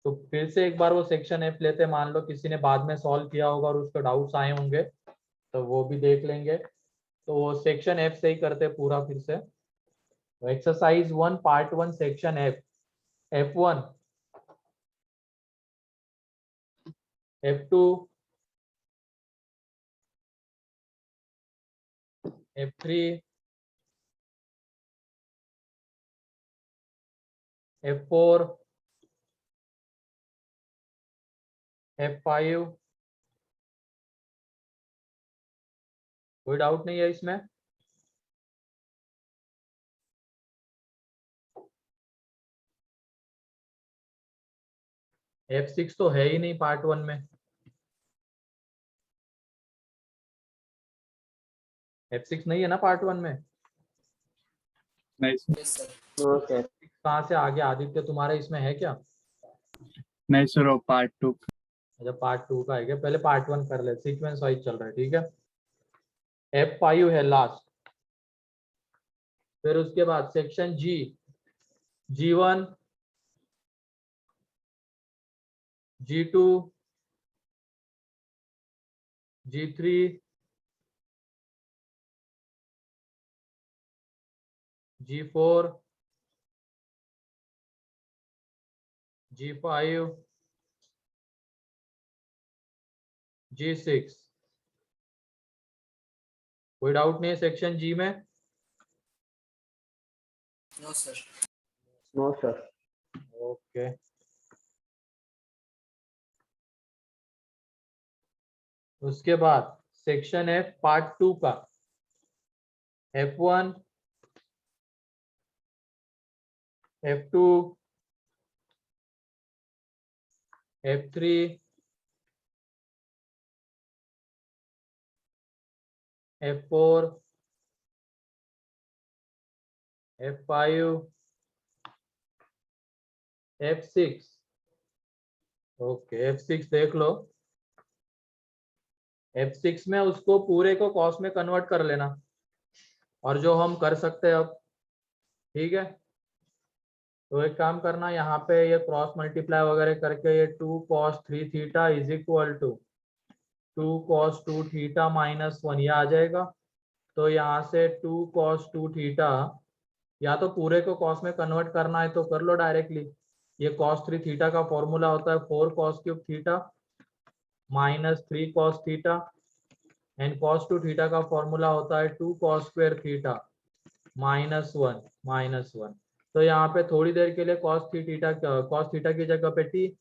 तो फिर से एक बार वो सेक्शन एफ लेते, मान लो किसी ने बाद में सॉल्व किया होगा और उसको डाउट्स आए होंगे तो वो भी देख लेंगे। तो वो सेक्शन एफ से ही करते पूरा फिर से। तो exercise 1 part 1 section F. F1, F2, F3, F4, F5। कोई डाउट नहीं है इसमें? F6 तो है ही नहीं पार्ट 1 में। F6 नहीं है ना पार्ट 1 में? नहीं सर। कहाँ से आगे आदित्य तुम्हारे इसमें है क्या? नहीं सर, वो पार्ट 2। अच्छा पार्ट 2 का है क्या? पहले पार्ट 1 कर ले, सीक्वेंस वाइज चल रहा है, ठीक है। F5 है लास्ट। फिर उसके बाद सेक्शन जी, G1, G2, G3, G4, G5, G6। कोई डाउट नहीं है सेक्शन जी में? No sir. No sir. Okay. उसके बाद सेक्शन एफ पार्ट 2 का F1, F2, F3, F4, F5, F6। Okay F6 देख लो। F6 में उसको पूरे को कॉस में कन्वर्ट कर लेना, और जो हम कर सकते हैं अब, ठीक है। तो एक काम करना, यहाँ पे ये क्रॉस मल्टीप्लाई वगैरह करके ये 2 cos 3 theta is equal to 2 cos 2 theta minus 1 ये आ जाएगा। तो यहाँ से 2 cos 2 थीटा, या तो पूरे को कॉस में कन्वर्ट करना है तो कर लो डायरेक्टली। ये cos 3 थीटा का फॉर्मूला होता है 4 cos cube theta minus 3 cos theta, and cos 2 theta का फॉर्मूला होता है 2 cos स्क्वायर थीटा -1। तो यहाँ पे थोड़ी देर के लिए cos थीटा की जगह पे t,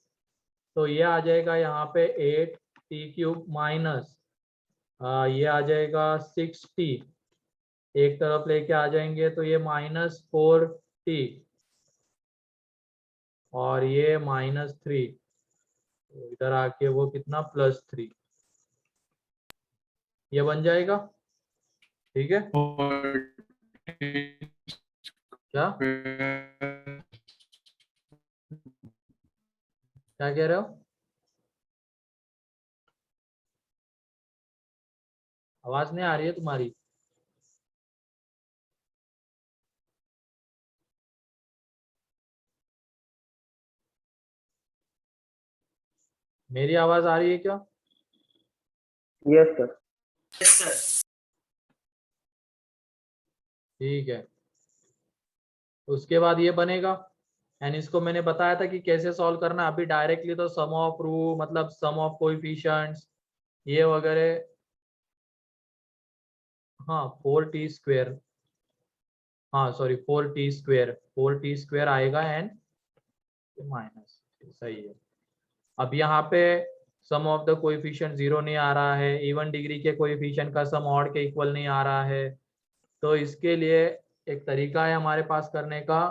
तो ये आ जाएगा यहाँ पे 8t क्यूब माइनस ये आ जाएगा 6t, एक तरफ लेके आ जाएंगे तो ये -4t और ये -3, तो इधर आके वो कितना +3 ये बन जाएगा, ठीक है। क्या क्या कह रहे हो? आवाज नहीं आ रही है तुम्हारी। मेरी आवाज आ रही है क्या? Yes sir. Yes sir. ठीक है। उसके बाद ये बनेगा, एंड इसको मैंने बताया था कि कैसे सॉल्व करना। अभी डायरेक्टली तो सम ऑफ रू मतलब सम ऑफ कोएफिशिएंट्स ये वगैरह, हाँ 4t स्क्वायर, हाँ सॉरी 4t स्क्वायर आएगा एंड माइनस, सही है। अब यहाँ पे सम ऑफ द कोएफिशिएंट 0 नहीं आ रहा है, इवन डिग्री के कोएफिशिएंट का सम ऑड के इक्वल नहीं आ रहा है। तो इसके लिए एक तरीका है हमारे पास करने का,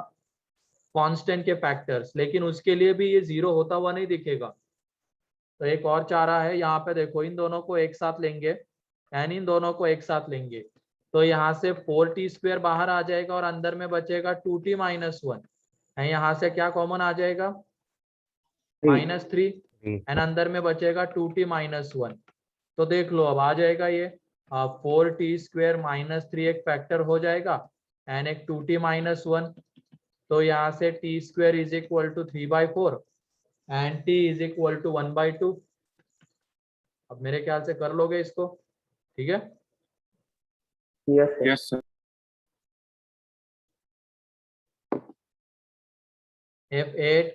कांस्टेंट के फैक्टर्स, लेकिन उसके लिए भी ये 0 होता हुआ नहीं दिखेगा। तो एक और चारा है, यहाँ पे देखो इन दोनों को एक साथ लेंगे एंड इन दोनों को एक साथ लेंगे, तो यहाँ से 4t स्क्वायर बाहर आ जाएगा और अंदर में बचेगा 2t माइनस 1, यहाँ से क्या कॉमन आ जाएगा -3, एंड अंदर में बचेगा 2t माइनस 1। तो देख लो अब आ जाएगा ये 4t स्क्वायर -3 एक फैक्टर हो जाएगा एंड एक 2t माइनस 1। तो यहाँ से t square is equal to 3/4 and t is equal to 1/2। अब मेरे ख्याल से कर लोगे इसको, ठीक है। Yes, sir. Yes, sir. F8,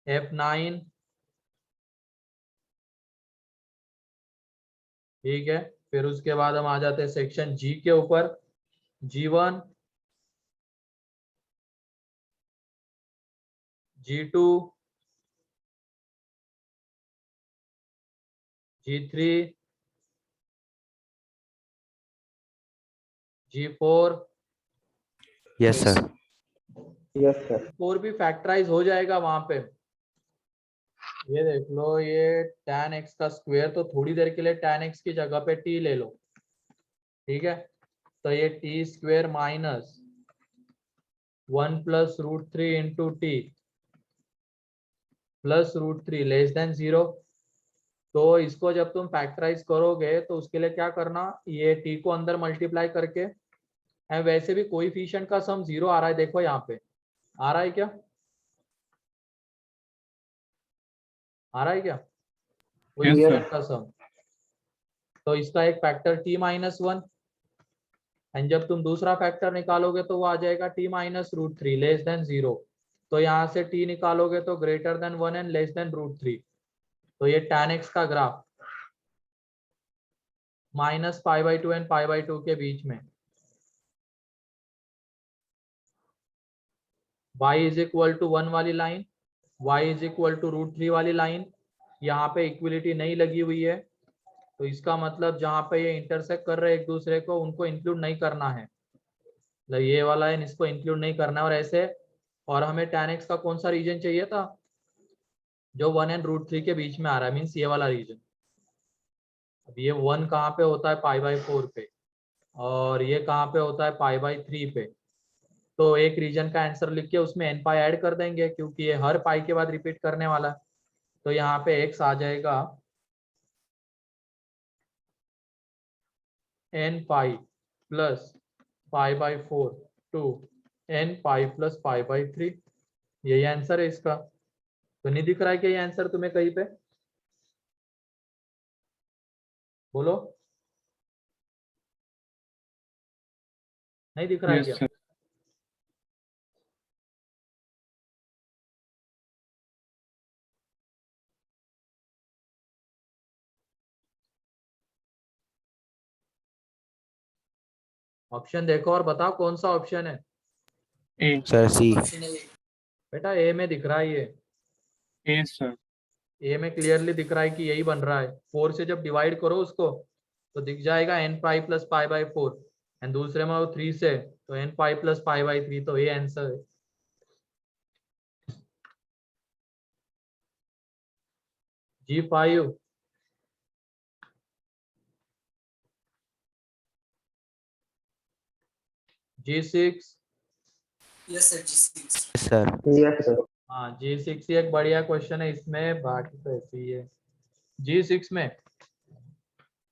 F9, ठीक है। फिर उसके बाद हम आ जाते हैं सेक्शन जी के ऊपर। G1, G2, G3, G4। Yes, sir. Yes, sir. 4 भी फैक्टराइज हो जाएगा वहां पे। ये देख लो, ये tan x का स्क्वायर, तो थोड़ी देर के लिए tan x की जगह पे t ले लो, ठीक है। तो ये t square minus 1 plus √3 into T plus √3 less than 0। तो इसको जब तुम फैक्टराइज करोगे तो उसके लिए क्या करना, ये t को अंदर मल्टीप्लाई करके, एंड वैसे भी कोएफिशिएंट का सम 0 आ रहा है, देखो यहाँ पे आ रहा है क्या, आ रहा है क्या Yes, कोएफिशिएंट sir. का सम। तो इसका एक फैक्टर t-1, एंड जब तुम दूसरा फैक्टर निकालोगे तो वो आ जाएगा t-√3 लेस देन 0। तो यहाँ से t निकालोगे तो greater than 1 and less than √3। तो ये tan x का ग्राफ -π/2 एंड π/2 के बीच में, y इज इक्वल टू 1 वाली line, y is equal to √3 वाली लाइन, यहाँ पे इक्विलिटी नहीं लगी हुई है। तो इसका मतलब जहाँ पे ये इंटरसेक्ट कर रहे हैं एक दूसरे को, उनको इंक्लूड नहीं करना है, मतलब ये वाला है इसको इंक्लूड नहीं करना है, और ऐसे। और हमें tan x का कौन सा रीजन चाहिए था, जो 1 एंड √3 के बीच में आ रहा है, मीन्स ये वाला रीजन। अब ये 1 कहाँ पे होता है π/4 पे, और ये कहाँ पे होता है π/3 पे। तो एक रीजन का आंसर लिख के उसमें n पाई ऐड कर देंगे, क्योंकि ये हर पाई के बाद रिपीट करने वाला है। तो यहाँ पे x आ जाएगा n pi plus π/4 to n pi plus π/3। यही आंसर है इसका। तो नहीं दिख रहा है कि ये आंसर तुम्हें कहीं पे, बोलो, नहीं दिख रहा है Yes, क्या? sir. ऑप्शन देखो और बताओ कौन सा ऑप्शन है। A. Sir, C. बेटा ए में दिख रहा है, ये A, sir. ए में क्लियरली दिख रहा है कि यही बन रहा है। 4 से जब डिवाइड करो उसको तो दिख जाएगा n पाई प्लस π/4, एंड दूसरे में वो 3 से, तो n पाई प्लस π/3। तो ये आंसर है। G5, G6, Yes, sir. G6. Yes, sir. Yes, sir. हाँ G6 ही एक बढ़िया क्वेश्चन है इसमें, बाकी तो ऐसे ही है। G6 में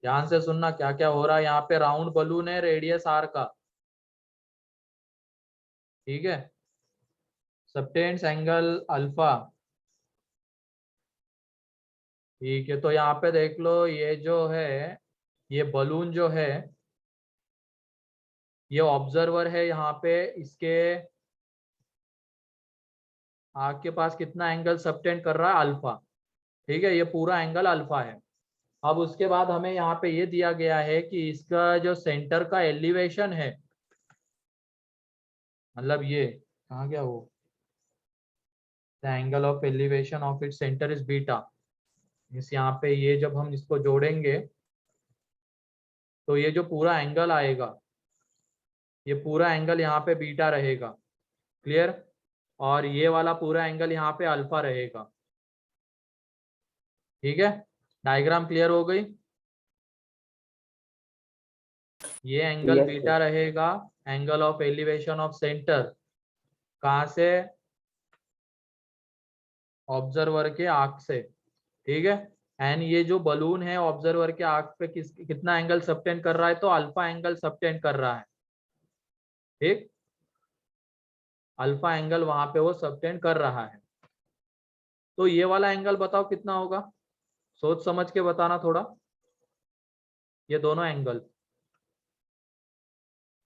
ध्यान से सुनना क्या क्या हो रहा है। यहाँ पे राउंड बलून है रेडियस r का, ठीक है, सबटेंस एंगल अल्फा, ठीक है। तो यहाँ पे देख लो, ये जो है, ये बलून जो है, ये ऑब्जर्वर है यहाँ पे, इसके आग के पास कितना एंगल सबटेंड कर रहा है, अल्फा, ठीक है, ये पूरा एंगल अल्फा है। अब उसके बाद हमें यहाँ पे ये दिया गया है कि इसका जो सेंटर का एलिवेशन है, मतलब ये कहाँ गया वो, the angle of elevation of it centre is beta. इस यहाँ पे ये जब हम इसको जोड़ेंगे तो ये जो पूरा एंगल आएगा, ये पूरा एंगल यहाँ पे बीटा रहेगा, क्लियर। और ये वाला पूरा एंगल यहाँ पे अल्फा रहेगा, ठीक है। डायग्राम क्लियर हो गई। ये एंगल Yes, बीटा रहेगा, angle of elevation of centre, कहाँ से, ऑब्जर्वर के आर्क से, ठीक है। एंड ये जो बलून है ऑब्जर्वर के आर्क पे कितना एंगल सबटेंड कर रहा है, तो अल्फा एंगल सबटेंड कर रहा है, ठीक। अल्फा एंगल वहां पे वो सबटेंड कर रहा है। तो ये वाला एंगल बताओ कितना होगा, सोच समझ के बताना थोड़ा। ये दोनों एंगल,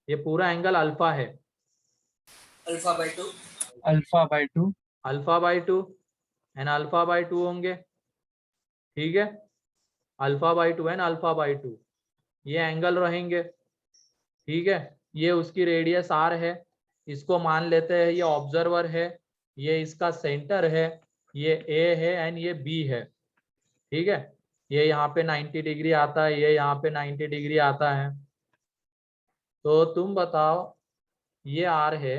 ये पूरा एंगल अल्फा है, alpha by 2। Alpha by 2। Alpha by 2 and alpha by 2 होंगे, ठीक है। Alpha by 2 and alpha by 2 ये एंगल रहेंगे, ठीक है। ये उसकी रेडियस आर है, इसको मान लेते हैं ये ऑब्जर्वर है, ये इसका सेंटर है, ये ए है एंड ये बी है, ठीक है। ये यहाँ पे 90 डिग्री आता है, ये यहाँ पे 90 डिग्री आता है। तो तुम बताओ, ये आर है,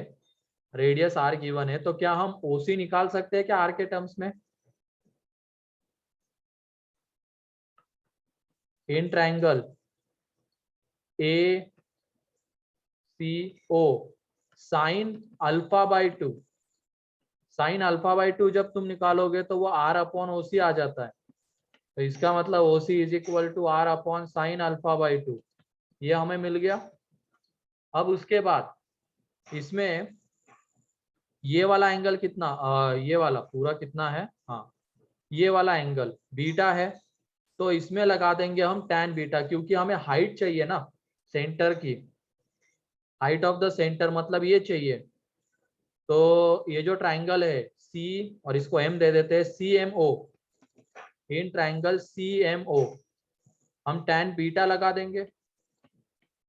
रेडियस आर गिवन है, तो क्या हम ओसी निकाल सकते हैं क्या आर के टर्म्स में? In triangle A C O sine alpha by 2, sine alpha by 2 जब तुम निकालोगे तो वो आर अपॉन ओसी आ जाता है। तो इसका मतलब OC is equal to r upon sine alpha by 2, ये हमें मिल गया। अब उसके बाद इसमें ये वाला एंगल कितना, ये वाला पूरा कितना है, हाँ ये वाला एंगल बीटा है, तो इसमें लगा देंगे हम tan बीटा, क्योंकि हमें हाइट चाहिए ना सेंटर की, हाइट ऑफ द सेंटर मतलब ये चाहिए। तो ये जो ट्राइंगल है सी, और इसको m दे देते हैं, C M O, in triangle C M O हम tan बीटा लगा देंगे।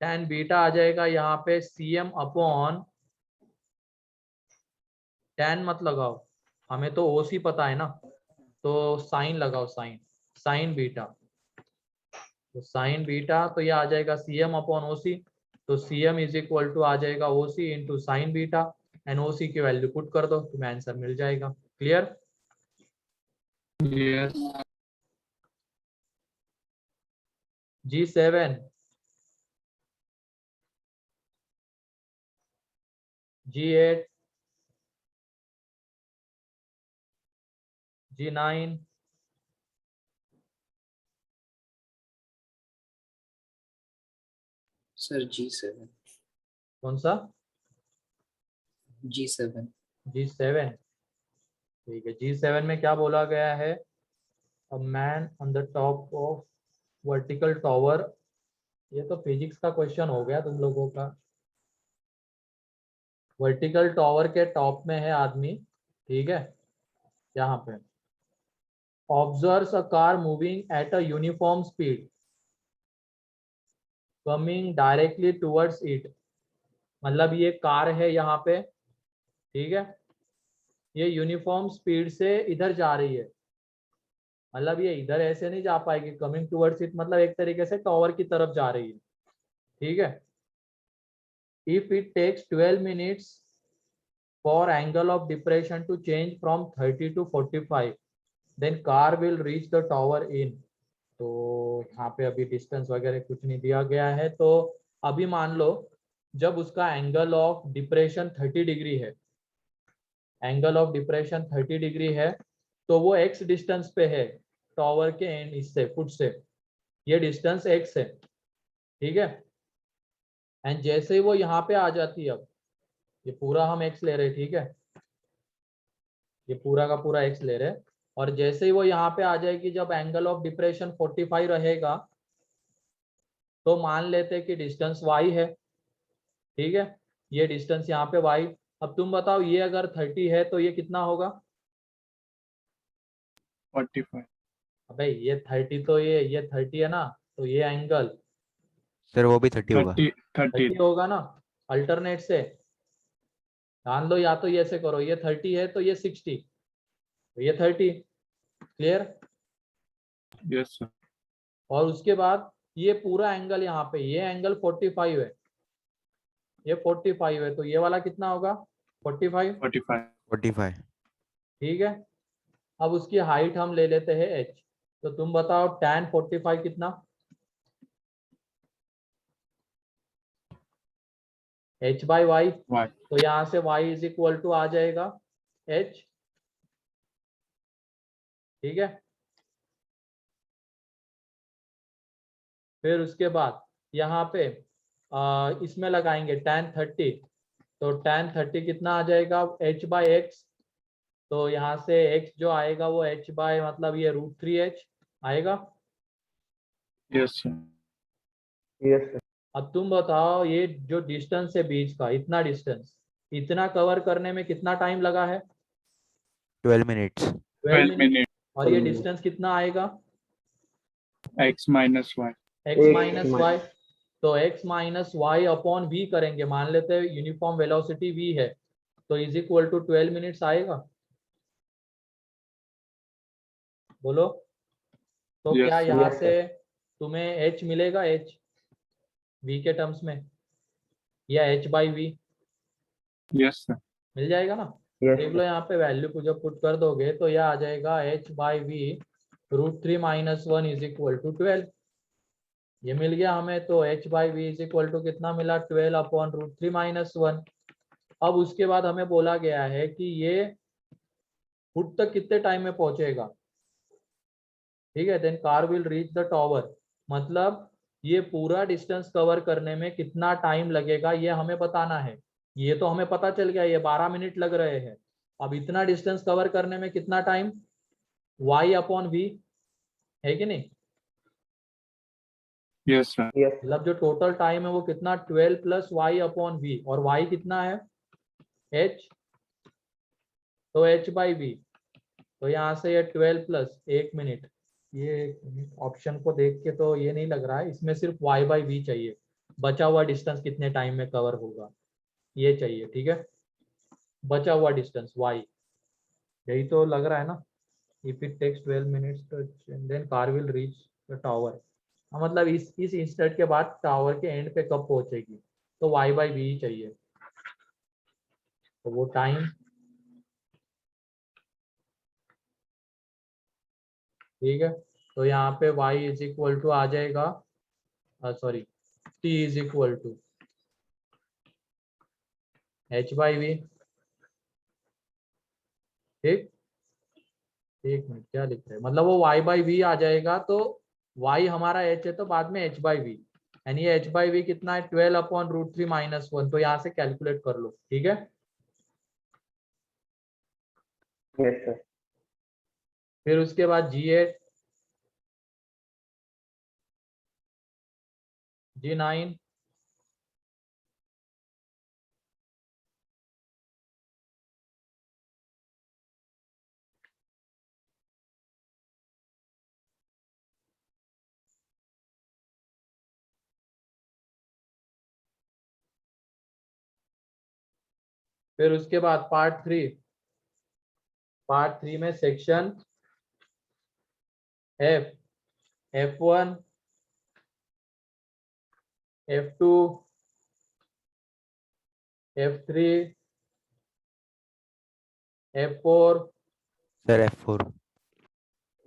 tan बीटा आ जाएगा यहाँ पे सी एम अपॉन, tan मत लगाओ, हमें तो ओसी पता है ना, तो साइन लगाओ, साइन, साइन बीटा। तो साइन बीटा तो ये आ जाएगा सी एम अपॉन ओसी, तो C M is equal to आ जाएगा O C into sine beta, and O C की वैल्यू पुट कर दो, तुम्हें आंसर मिल जाएगा। Clear? Yes G7, G8, G9, sir G7। कौन सा? G7। G7, ठीक है। G7 में क्या बोला गया है? A man on the top of vertical tower, ये तो फिजिक्स का क्वेश्चन हो गया तुम लोगों का। वर्टिकल टॉवर के टॉप में है आदमी, ठीक है, यहाँ पे observes a car moving at a uniform speed coming directly towards it, मतलब ये कार है यहाँ पे, ठीक है, ये यूनिफॉर्म स्पीड से इधर जा रही है, मतलब ये इधर ऐसे नहीं जा पाएगी, कमिंग टुवर्ड्स इट मतलब एक तरीके से टॉवर की तरफ जा रही है, ठीक है। If it takes 12 minutes for angle of depression to change from 30 to 45, then car will reach the tower in. तो यहाँ पे अभी डिस्टेंस वगैरह कुछ नहीं दिया गया है, तो अभी मान लो जब उसका एंगल ऑफ डिप्रेशन 30 डिग्री है, एंगल ऑफ डिप्रेशन 30 डिग्री है, तो वो एक्स डिस्टेंस पे है टॉवर के एंड, इससे फुट से, ये डिस्टेंस एक्स है, ठीक है। एंड जैसे ही वो यहाँ पे आ जाती है, अब ये पूरा हम एक्स ले रहे हैं, ठीक है, ये पूरा का पूरा एक्स ले रहे हैं, और जैसे ही वो यहाँ पे आ जाएगी, जब एंगल ऑफ डिप्रेशन 45 रहेगा, तो मान लेते हैं कि डिस्टेंस y है, ठीक है, ये डिस्टेंस यहाँ पे y। अब तुम बताओ ये अगर 30 है तो ये कितना होगा? 45। अबे ये 30 तो ये 30 है ना, तो ये एंगल सर वो भी 30 होगा। 30 30 होगा ना, अल्टरनेट से ध्यान लो, या तो ये ऐसे करो, ये 30 है तो ये 60, तो ये 30। क्लियर? Yes sir. और उसके बाद ये पूरा एंगल यहाँ पे, ये एंगल 45 है, ये 45 है, तो ये वाला कितना होगा? 45, 45। 45। ठीक है। अब उसकी हाइट हम ले लेते हैं h, तो तुम बताओ tan 45 कितना? h by y, y. तो यहाँ से y इज इक्वल टू आ जाएगा h, ठीक है। फिर उसके बाद यहाँ पे इसमें लगाएंगे tan 30, तो tan 30 कितना आ जाएगा h बाई एक्स, तो यहाँ से x जो आएगा वो h बाय मतलब ये √3h आएगा। Yes, sir. Yes, sir. अब तुम बताओ ये जो डिस्टेंस है बीच का, इतना डिस्टेंस, इतना कवर करने में कितना टाइम लगा है? 12 minutes. 12 12 मिनट। minutes. और ये 12 डिस्टेंस कितना आएगा? X minus Y. x X minus minus- y. तो x minus y upon v करेंगे, मान लेते हैं यूनिफॉर्म वेलोसिटी v है, तो इज इक्वल टू 12 मिनट्स आएगा। बोलो। तो Yes, क्या sir. यहाँ Yes, से तुम्हें h मिलेगा, h v के टर्म्स में, या h by v Yes, sir. मिल जाएगा ना? Yes, देख लो यहाँ पे वैल्यू को जब पुट कर दोगे तो यह आ जाएगा h by v √3 minus 1 is equal to 12। ये मिल गया हमें, तो h by v is equal to कितना मिला? 12 अपॉन √3 माइनस 1। अब उसके बाद हमें बोला गया है कि ये फुट तक कितने टाइम में पहुंचेगा। ठीक है, then car will reach the tower, मतलब ये पूरा डिस्टेंस कवर करने में कितना टाइम लगेगा ये हमें बताना है। ये तो हमें पता चल गया, ये 12 मिनट लग रहे हैं। अब इतना डिस्टेंस कवर करने में कितना टाइम, y अपॉन वी, है कि नहीं? Yes, sir. yes, मतलब जो टोटल टाइम है वो कितना, 12 प्लस वाई अपॉन वी, और y कितना है, h, तो h बाई वी। तो यहाँ से ये 12 प्लस 1 मिनट, ये ऑप्शन को देख के तो ये नहीं लग रहा है, इसमें सिर्फ y बाई वी चाहिए, बचा हुआ डिस्टेंस कितने टाइम में कवर होगा ये चाहिए। ठीक है, बचा हुआ डिस्टेंस y, यही तो लग रहा है ना। If it takes 12 minutes then car will reach the tower, मतलब इस इंस्टेंट के बाद टावर के एंड पे कब पहुंचेगी, तो y बाई वी ही चाहिए। तो वो टाइम, ठीक है, तो यहाँ पे y इज इक्वल टू आ जाएगा, sorry t is equal to h by v. ठीक, एक मिनट, क्या लिख रहे हैं, मतलब वो y बाई वी आ जाएगा, तो y हमारा h है तो बाद में h बाई वी, यानी ये h बाई वी कितना है, 12 अपॉन √3 माइनस 1, तो यहाँ से कैलकुलेट कर लो। ठीक है, yes, sir. फिर उसके बाद G8 G9 फिर उसके बाद पार्ट 3 में section F, F1 F2 F3 F4। Sir, F4.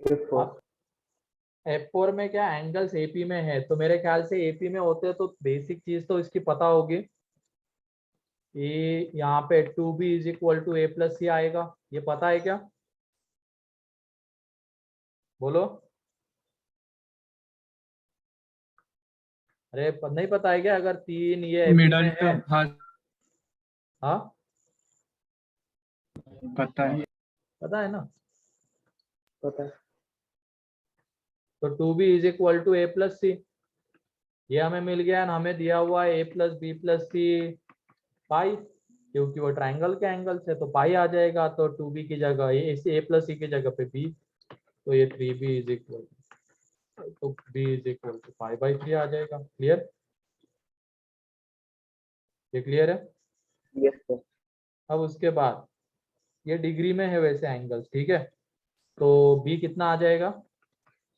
F4. F4 में क्या एंगल्स AP में है, तो मेरे ख्याल से AP में होते हैं तो बेसिक चीज तो इसकी पता होगी कि यहाँ पे 2b is equal to a plus C आएगा, ये पता है क्या? बोलो। अरे नहीं पता है क्या? अगर 3 ये AP Middle में है, term. हाँ, हाँ पता है. पता है ना। पता है। तो 2b is equal to a plus C, ये हमें मिल गया ना, हमें दिया हुआ है a प्लस बी प्लस सी पाई, क्योंकि वो ट्राइंगल के एंगल से, तो पाई आ जाएगा, तो 2b की जगह a प्लस सी की जगह पे b, तो ये 3b इज इक्वल, तो b is equal to pi by 3 आ जाएगा। क्लियर? ये क्लियर है? Yes, sir. अब उसके बाद ये डिग्री में है वैसे एंगल्स, ठीक है, तो b कितना आ जाएगा,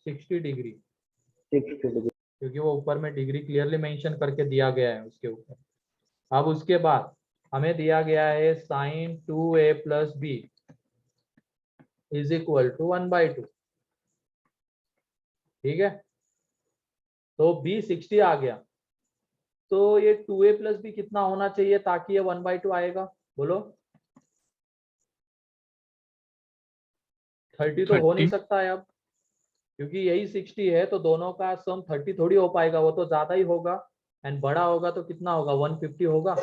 60 डिग्री, 60 degree. क्योंकि वो ऊपर में डिग्री क्लियरली मेंशन करके दिया गया है उसके ऊपर। अब उसके बाद हमें दिया गया है sine 2a plus B is equal to 1/2। ठीक है, तो b 60 आ गया, तो ये 2a प्लस बी कितना होना चाहिए ताकि ये 1/2 आएगा, बोलो। 30 तो हो नहीं 30. सकता है अब, क्योंकि यही 60 है, तो दोनों का सम 30 थोड़ी हो पाएगा, वो तो ज्यादा ही होगा। एंड बड़ा होगा तो कितना होगा, 150 होगा,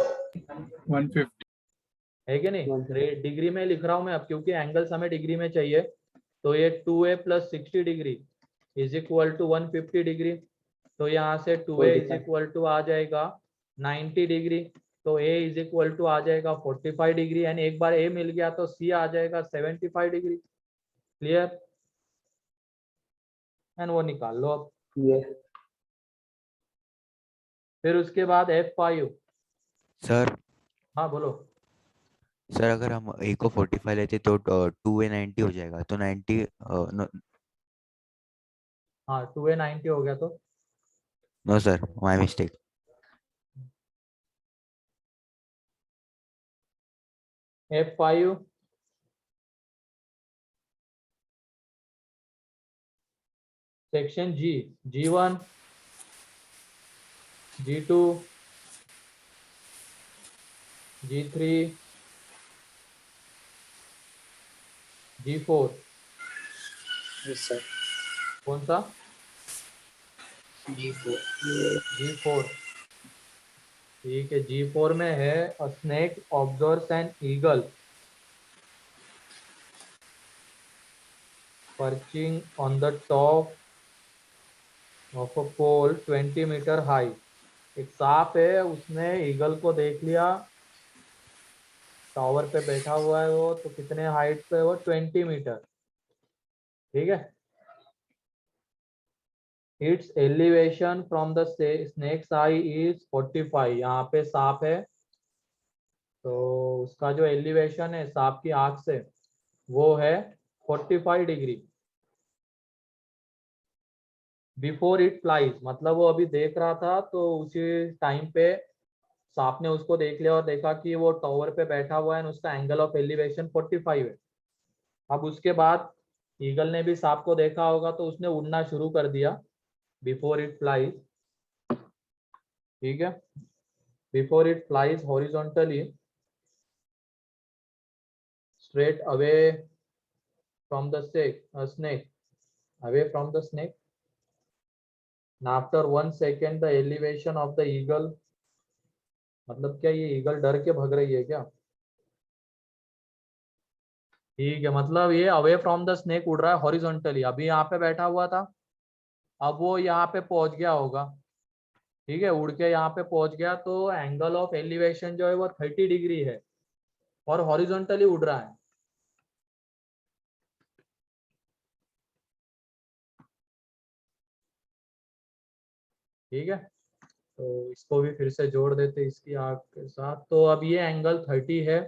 150. है कि नहीं। 150. डिग्री में लिख रहा हूं मैं अब, क्योंकि एंगल्स हमें डिग्री में चाहिए। तो ये 2a + 60 degree is equal to 150 degree. तो यहाँ से 2a इज 45. इक्वल टू आ जाएगा 90 डिग्री। तो a इज इक्वल टू आ जाएगा 45 डिग्री, एंड एक बार a मिल गया तो c आ जाएगा 75 डिग्री। क्लियर, एंड वो निकाल लो अब। Yes. फिर उसके बाद F5। सर हाँ बोलो। सर अगर हम a को 45 लेते तो 2a 90 हो जाएगा, तो 90 हाँ 2a 90 हो गया तो no sir, my mistake. F5 section G, G1, G2, G3, G4। Yes, sir. कौन सा, G4. G4। ठीक है, G4 में है a snake observes an eagle perching on the top of a pole 20 meter high. एक सांप है, उसने ईगल को देख लिया, टावर पे बैठा हुआ है वो, तो कितने हाइट पे है वो, 20 मीटर। ठीक है। Its elevation from the snake's eye is 45। यहाँ पे सांप है, तो उसका जो एलिवेशन है सांप की आंख से वो है 45 डिग्री। बिफोर इट फ्लाइज, मतलब वो अभी देख रहा था, तो उसी टाइम पे सांप ने उसको देख लिया और देखा कि वो टावर पे बैठा हुआ है और उसका एंगल ऑफ एलिवेशन 45 है। अब उसके बाद ईगल ने भी सांप को देखा होगा, तो उसने उड़ना शुरू कर दिया बिफोर इट फ्लाइज। ठीक है, before it flies horizontally straight away from the snake, away from the snake, and after 1 second the elevation of the eagle, मतलब क्या ये ईगल डर के भाग रही है क्या। ठीक है, मतलब ये अवे फ्रॉम द स्नेक उड़ रहा है हॉरिजॉन्टली, अभी यहाँ पे बैठा हुआ था, अब वो यहाँ पे पहुंच गया होगा। ठीक है, उड़ के यहाँ पे पहुंच गया, तो एंगल ऑफ एलिवेशन जो है वो 30 डिग्री है और हॉरिजॉन्टली उड़ रहा है। ठीक है, तो इसको भी फिर से जोड़ देते इसकी आग के साथ। तो अब ये एंगल 30 है,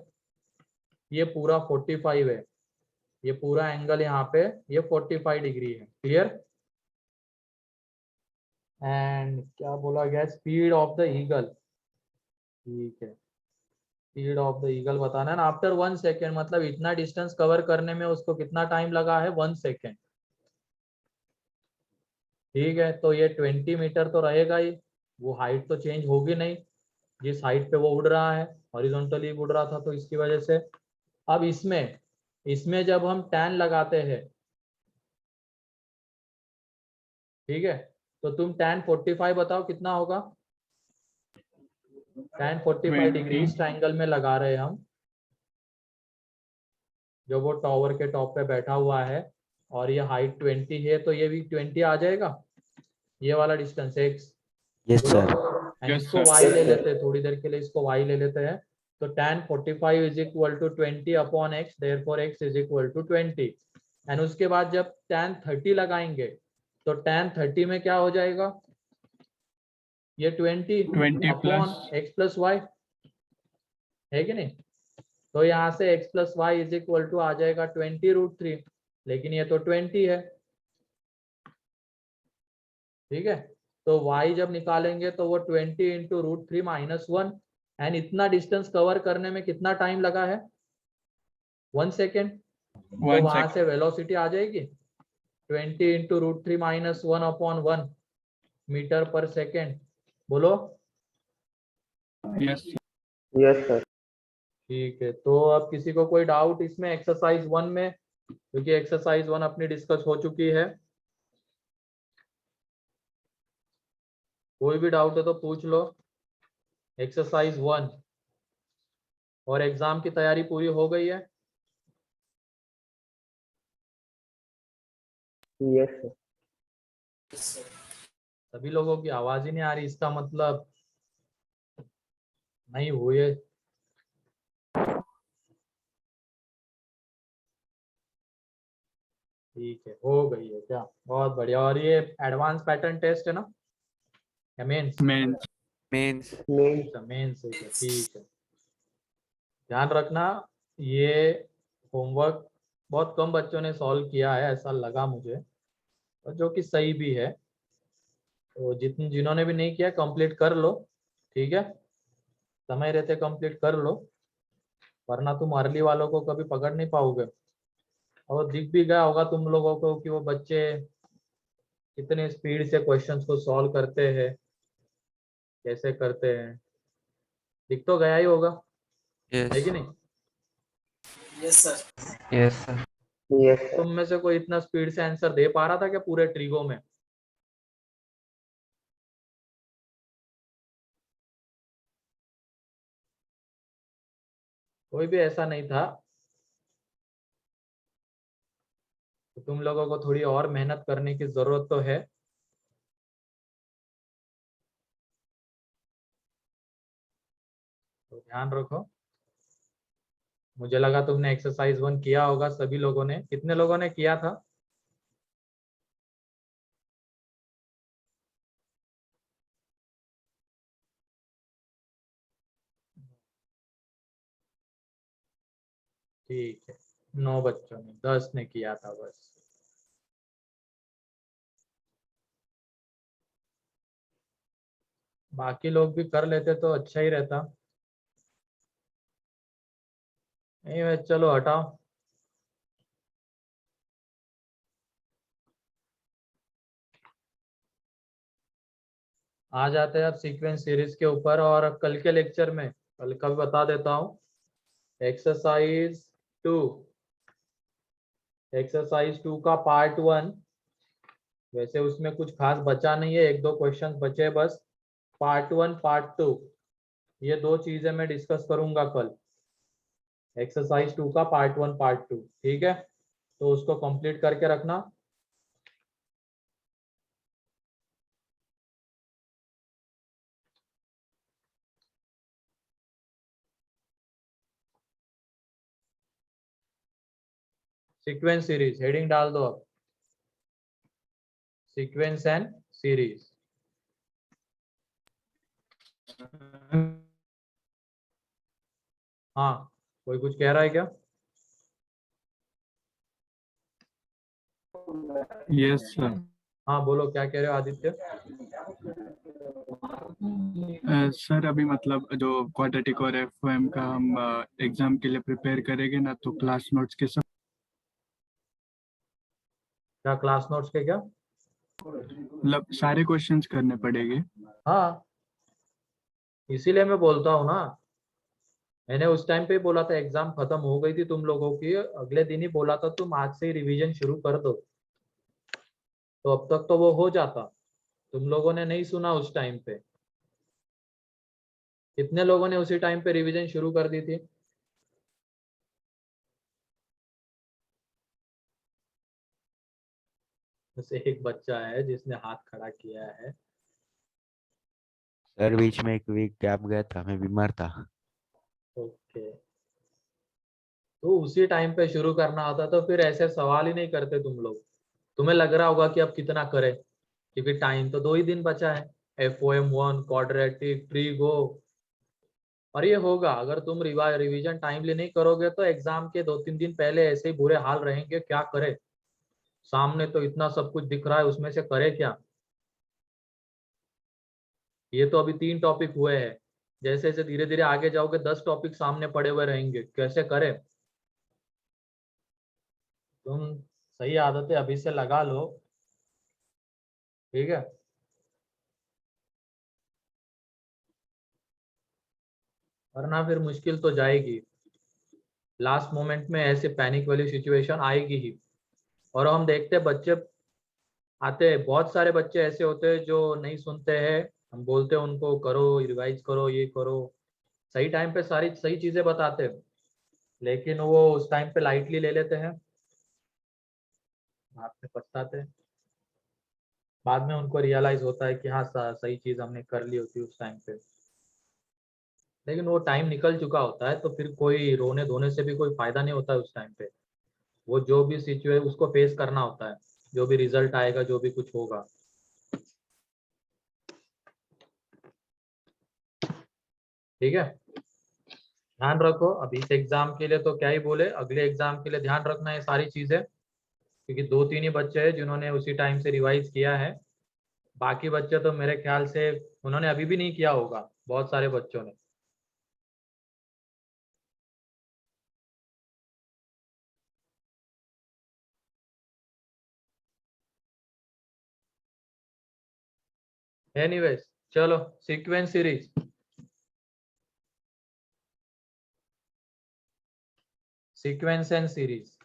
ये पूरा 45 है, ये पूरा एंगल यहाँ पे ये 45 डिग्री है। क्लियर, एंड क्या बोला गया, स्पीड ऑफ द ईगल। ठीक है, स्पीड ऑफ द ईगल बताना है ना। आफ्टर 1 सेकेंड, मतलब इतना डिस्टेंस कवर करने में उसको कितना टाइम लगा है, 1 सेकेंड। ठीक है, तो ये 20 मीटर तो रहेगा ही, वो हाइट तो चेंज होगी नहीं, जिस हाइट पे वो उड़ रहा है हॉरिजॉन्टली उड़ रहा था, तो इसकी वजह से। अब इसमें इसमें जब हम tan लगाते हैं, ठीक है, तो तुम tan 45 बताओ कितना होगा। tan 45 degree 20. इस ट्रायंगल में लगा रहे हैं हम, जो वो टावर के टॉप पे बैठा हुआ है, और ये हाइट 20 है, तो ये भी 20 आ जाएगा, ये वाला distance x। Yes sir. And Yes, इसको sir. y ले लेते हैं, थोड़ी देर के लिए इसको y ले लेते हैं। तो tan 45 is equal to 20 upon x, therefore x is equal to 20। And उसके बाद जब tan 30 लगाएंगे, तो tan 30 में क्या हो जाएगा, ये 20 20 upon plus. x plus Y, है कि नहीं। तो यहाँ से x plus Y is equal to आ जाएगा 20√3, लेकिन ये तो 20 है। ठीक है, तो y जब निकालेंगे तो वो 20 इंटू √3 -1, एंड इतना डिस्टेंस कवर करने में कितना टाइम लगा है, 1 सेकेंड। तो 1 वहां second. से वेलोसिटी आ जाएगी 20 इंटू √3 -1 अपॉन 1 मीटर पर सेकेंड। बोलो। Yes, sir. Yes, sir. ठीक है, तो अब किसी को कोई डाउट इसमें एक्सरसाइज 1 में, क्योंकि एक्सरसाइज 1 अपनी डिस्कस हो चुकी है। कोई भी डाउट है तो पूछ लो। एक्सरसाइज 1 और एग्जाम की तैयारी पूरी हो गई है? Yes sir. सभी लोगों की आवाज ही नहीं आ रही, इसका मतलब नहीं हुई है। ठीक है, हो गई है क्या? बहुत बढ़िया। और ये एडवांस पैटर्न टेस्ट है ना या मेंस? मेंस। मीन्स मेन अच्छा मेंस है क्या? ठीक है, ध्यान रखना ये होमवर्क बहुत कम बच्चों ने सॉल्व किया है ऐसा लगा मुझे, और जो कि सही भी है। तो जिन्होंने भी नहीं किया कंप्लीट कर लो, ठीक है, समय रहते कंप्लीट कर लो, वरना तुम अर्ली वालों को कभी पकड़ नहीं पाओगे। और दिख भी गया होगा तुम लोगों को कि वो बच्चे कितने स्पीड से क्वेश्चंस को सॉल्व करते हैं, कैसे करते हैं, दिख तो गया ही होगा, है कि नहीं? Yes sir. Yes sir. तुम में से कोई इतना स्पीड से आंसर दे पा रहा था क्या पूरे ट्रिगो में? कोई भी ऐसा नहीं था। तो तुम लोगों को थोड़ी और मेहनत करने की जरूरत तो है। तो ध्यान रखो। मुझे लगा तुमने एक्सरसाइज 1 किया होगा सभी लोगों ने। कितने लोगों ने किया था? ठीक है, 9 बच्चों ने, 10 ने किया था बस। बाकी लोग भी कर लेते तो अच्छा ही रहता। नहीं भाई, चलो हटाओ। आ जाते हैं अब सीक्वेंस सीरीज के ऊपर। और कल के लेक्चर में, कल का भी बता देता हूँ, एक्सरसाइज 2, एक्सरसाइज 2 का पार्ट 1, वैसे उसमें कुछ खास बचा नहीं है, 1-2 क्वेश्चंस बचे हैं बस। पार्ट 1 पार्ट 2 ये 2 चीजें मैं डिस्कस करूंगा कल। एक्सरसाइज 2 का पार्ट 1 पार्ट 2, ठीक है, तो उसको कंप्लीट करके रखना। सीक्वेंस सीरीज हेडिंग डाल दो अब, सीक्वेंस एंड सीरीज। हाँ, कोई कुछ कह रहा है क्या? Yes sir. हाँ बोलो, क्या कह रहे हो आदित्य? सर अभी मतलब जो क्वाड्रेटिक और एफओएम का हम एग्जाम के लिए प्रिपेयर करेंगे ना, तो क्लास नोट्स के सब क्या क्लास नोट्स के क्या? मतलब सारे क्वेश्चंस करने पड़ेंगे। हाँ, इसीलिए मैं बोलता हूँ ना, मैंने उस टाइम पे ही बोला था, एग्जाम खत्म हो गई थी तुम लोगों की, अगले दिन ही बोला था तुम आज से ही रिवीजन शुरू कर दो, तो अब तक तो वो हो जाता। तुम लोगों ने नहीं सुना उस टाइम पे। कितने लोगों ने उसी टाइम पे रिवीजन शुरू कर दी थी? बस एक बच्चा है जिसने हाथ खड़ा किया है। सर बीच में एक वीक गैप गया था, मैं बीमार था। ओके, तो उसी टाइम पे शुरू करना होता तो फिर ऐसे सवाल ही नहीं करते तुम लोग। तुम्हें लग रहा होगा कि अब कितना करें, क्योंकि टाइम तो 2 ही दिन बचा है। FOM1 क्वाड्रेटिक ट्रीगो, और ये होगा अगर तुम रिवीजन टाइमली नहीं करोगे तो एग्जाम के 2-3 दिन पहले ऐसे ही बुरे हाल रहेंगे। क्या करे, सामने तो इतना सब कुछ दिख रहा है, उसमें से करे क्या? ये तो अभी 3 टॉपिक हुए हैं, जैसे जैसे धीरे धीरे आगे जाओगे 10 टॉपिक सामने पड़े हुए रहेंगे, कैसे करे? तुम सही आदतें अभी से लगा लो, ठीक है? वरना फिर मुश्किल तो जाएगी, लास्ट मोमेंट में ऐसे पैनिक वाली सिचुएशन आएगी ही। और हम देखते हैं बच्चे आते हैं, बहुत सारे बच्चे ऐसे होते हैं जो नहीं सुनते हैं, हम बोलते हैं उनको करो, रिवाइज करो, ये करो, सही टाइम पे सारी सही चीजें बताते हैं, लेकिन वो उस टाइम पे लाइटली ले लेते हैं, बाद में पछताते हैं। बाद में उनको रियलाइज होता है कि हाँ सही चीज हमने कर ली होती उस टाइम पे, लेकिन वो टाइम निकल चुका होता है, तो फिर कोई रोने धोने से भी कोई फायदा नहीं होता है उस टाइम पे। वो जो भी सिचुएशन उसको फेस करना होता है, जो भी रिजल्ट आएगा, जो भी कुछ होगा। ठीक है, ध्यान रखो। अभी इस एग्जाम के लिए तो क्या ही बोले, अगले एग्जाम के लिए ध्यान रखना है सारी चीजें, क्योंकि 2-3 ही बच्चे हैं जिन्होंने उसी टाइम से रिवाइज किया है। बाकी बच्चे तो मेरे ख्याल से उन्होंने अभी भी नहीं किया होगा, बहुत सारे बच्चों ने। एनीवेज, चलो sequence series. Sequence and series,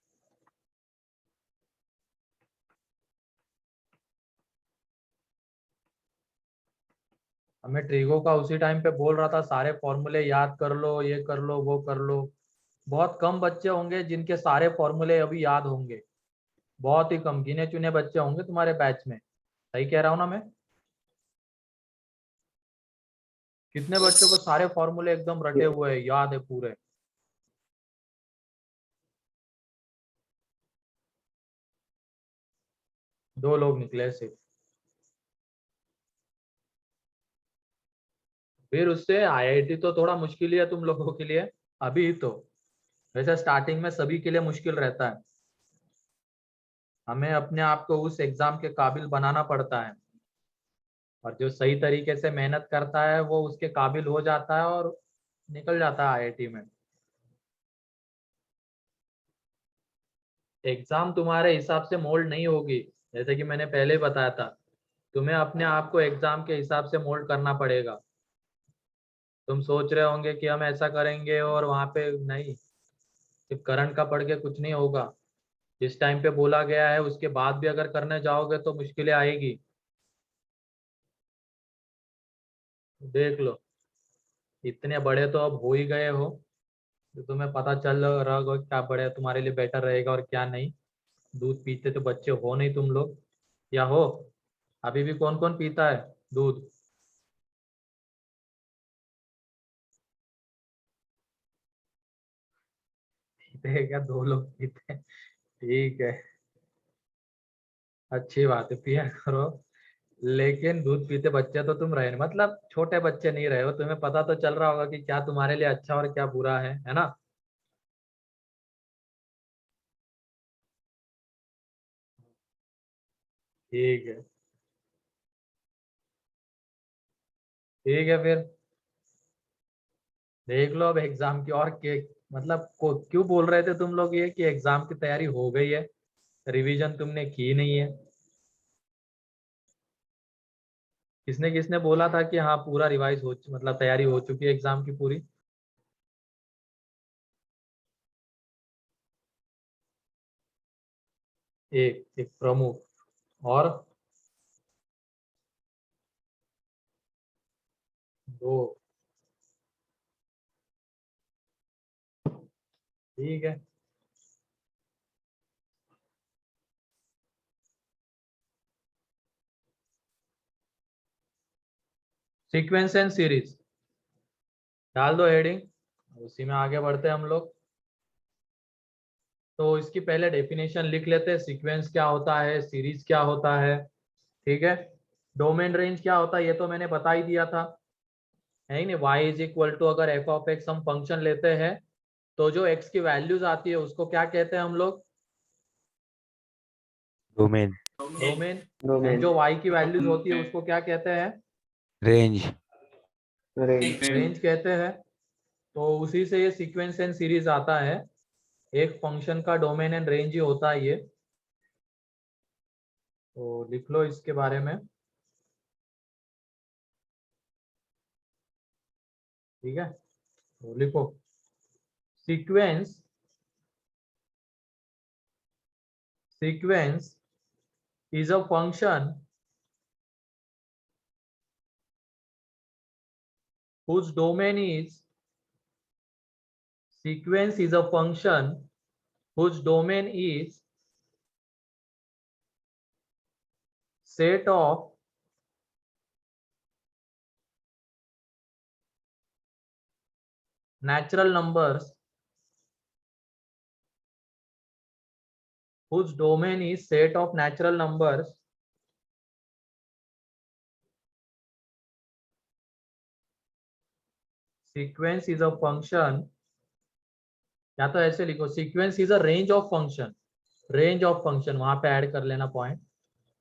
हमें ट्रिगो का उसी टाइम पे बोल रहा था सारे फॉर्मूले याद कर लो, ये कर लो, वो कर लो। बहुत कम बच्चे होंगे जिनके सारे फॉर्मूले अभी याद होंगे, बहुत ही कम, गिने चुने बच्चे होंगे तुम्हारे बैच में। सही कह रहा हूँ ना मैं? कितने बच्चों को सारे फॉर्मूले एकदम रटे हुए हैं, याद है पूरे? दो लोग निकले सिर्फ। फिर उससे आईआईटी तो थोड़ा मुश्किल ही है तुम लोगों के लिए अभी तो। वैसे स्टार्टिंग में सभी के लिए मुश्किल रहता है, हमें अपने आप को उस एग्जाम के काबिल बनाना पड़ता है, और जो सही तरीके से मेहनत करता है वो उसके काबिल हो जाता है और निकल जाता है आईआईटी में। एग्जाम तुम्हारे हिसाब से मोल्ड नहीं होगी, जैसे कि मैंने पहले बताया था, तुम्हें अपने आप को एग्जाम के हिसाब से मोल्ड करना पड़ेगा। तुम सोच रहे होंगे कि हम ऐसा करेंगे और वहां पे नहीं, सिर्फ करंट का पढ़ के कुछ नहीं होगा। जिस टाइम पे बोला गया है उसके बाद भी अगर करने जाओगे तो मुश्किलें आएगी। देख लो, इतने बड़े तो अब हो ही गए हो, तो तुम्हें पता चल रहा होगा क्या बड़े तुम्हारे लिए बेटर रहेगा और क्या नहीं। दूध पीते तो बच्चे हो नहीं तुम लोग, या हो? अभी भी कौन कौन पीता है दूध? पीते हैं क्या? 2 लोग पीते हैं, ठीक है, अच्छी बात है, पिया करो। लेकिन दूध पीते बच्चे तो तुम रहे नहीं, मतलब छोटे बच्चे नहीं रहे हो, तुम्हें पता तो चल रहा होगा कि क्या तुम्हारे लिए अच्छा और क्या बुरा है ना? ठीक है, ठीक है फिर देख लो अब एग्जाम की और के, मतलब क्यों बोल रहे थे तुम लोग ये कि एग्जाम की तैयारी हो गई है, रिवीजन तुमने की नहीं है? किसने किसने बोला था कि हाँ पूरा रिवाइज हो, मतलब तैयारी हो चुकी है एग्जाम की पूरी? एक एक प्रमुख, और 2, ठीक है। सीक्वेंस एंड सीरीज डाल दो हेडिंग, उसी में आगे बढ़ते हैं हम लोग। तो इसकी पहले डेफिनेशन लिख लेते हैं, सीक्वेंस क्या होता है, सीरीज क्या होता है। ठीक है, डोमेन रेंज क्या होता है ये तो मैंने बता ही दिया था, है ही नहीं? वाई इज इक्वल टू, अगर एफ ऑफ एक्स हम फंक्शन लेते हैं तो जो एक्स की वैल्यूज आती है उसको क्या कहते हैं हम लोग? डोमेन। डोमेन। एंड डोमेन, जो वाई की वैल्यूज होती है उसको क्या कहते हैं? रेंज। रेंज, रेंज कहते हैं। तो उसी से ये सीक्वेंस एंड सीरीज आता है, एक फंक्शन का डोमेन एंड रेंज ही होता है ये। तो लिख लो इसके बारे में, ठीक है? तो लिखो, sequence, sequence is a function whose domain is sequence is a function whose domain is set of natural numbers whose domain is set of natural numbers sequence is a function, या तो ऐसे लिखो sequence is a range of function, range of function वहां पे add कर लेना point.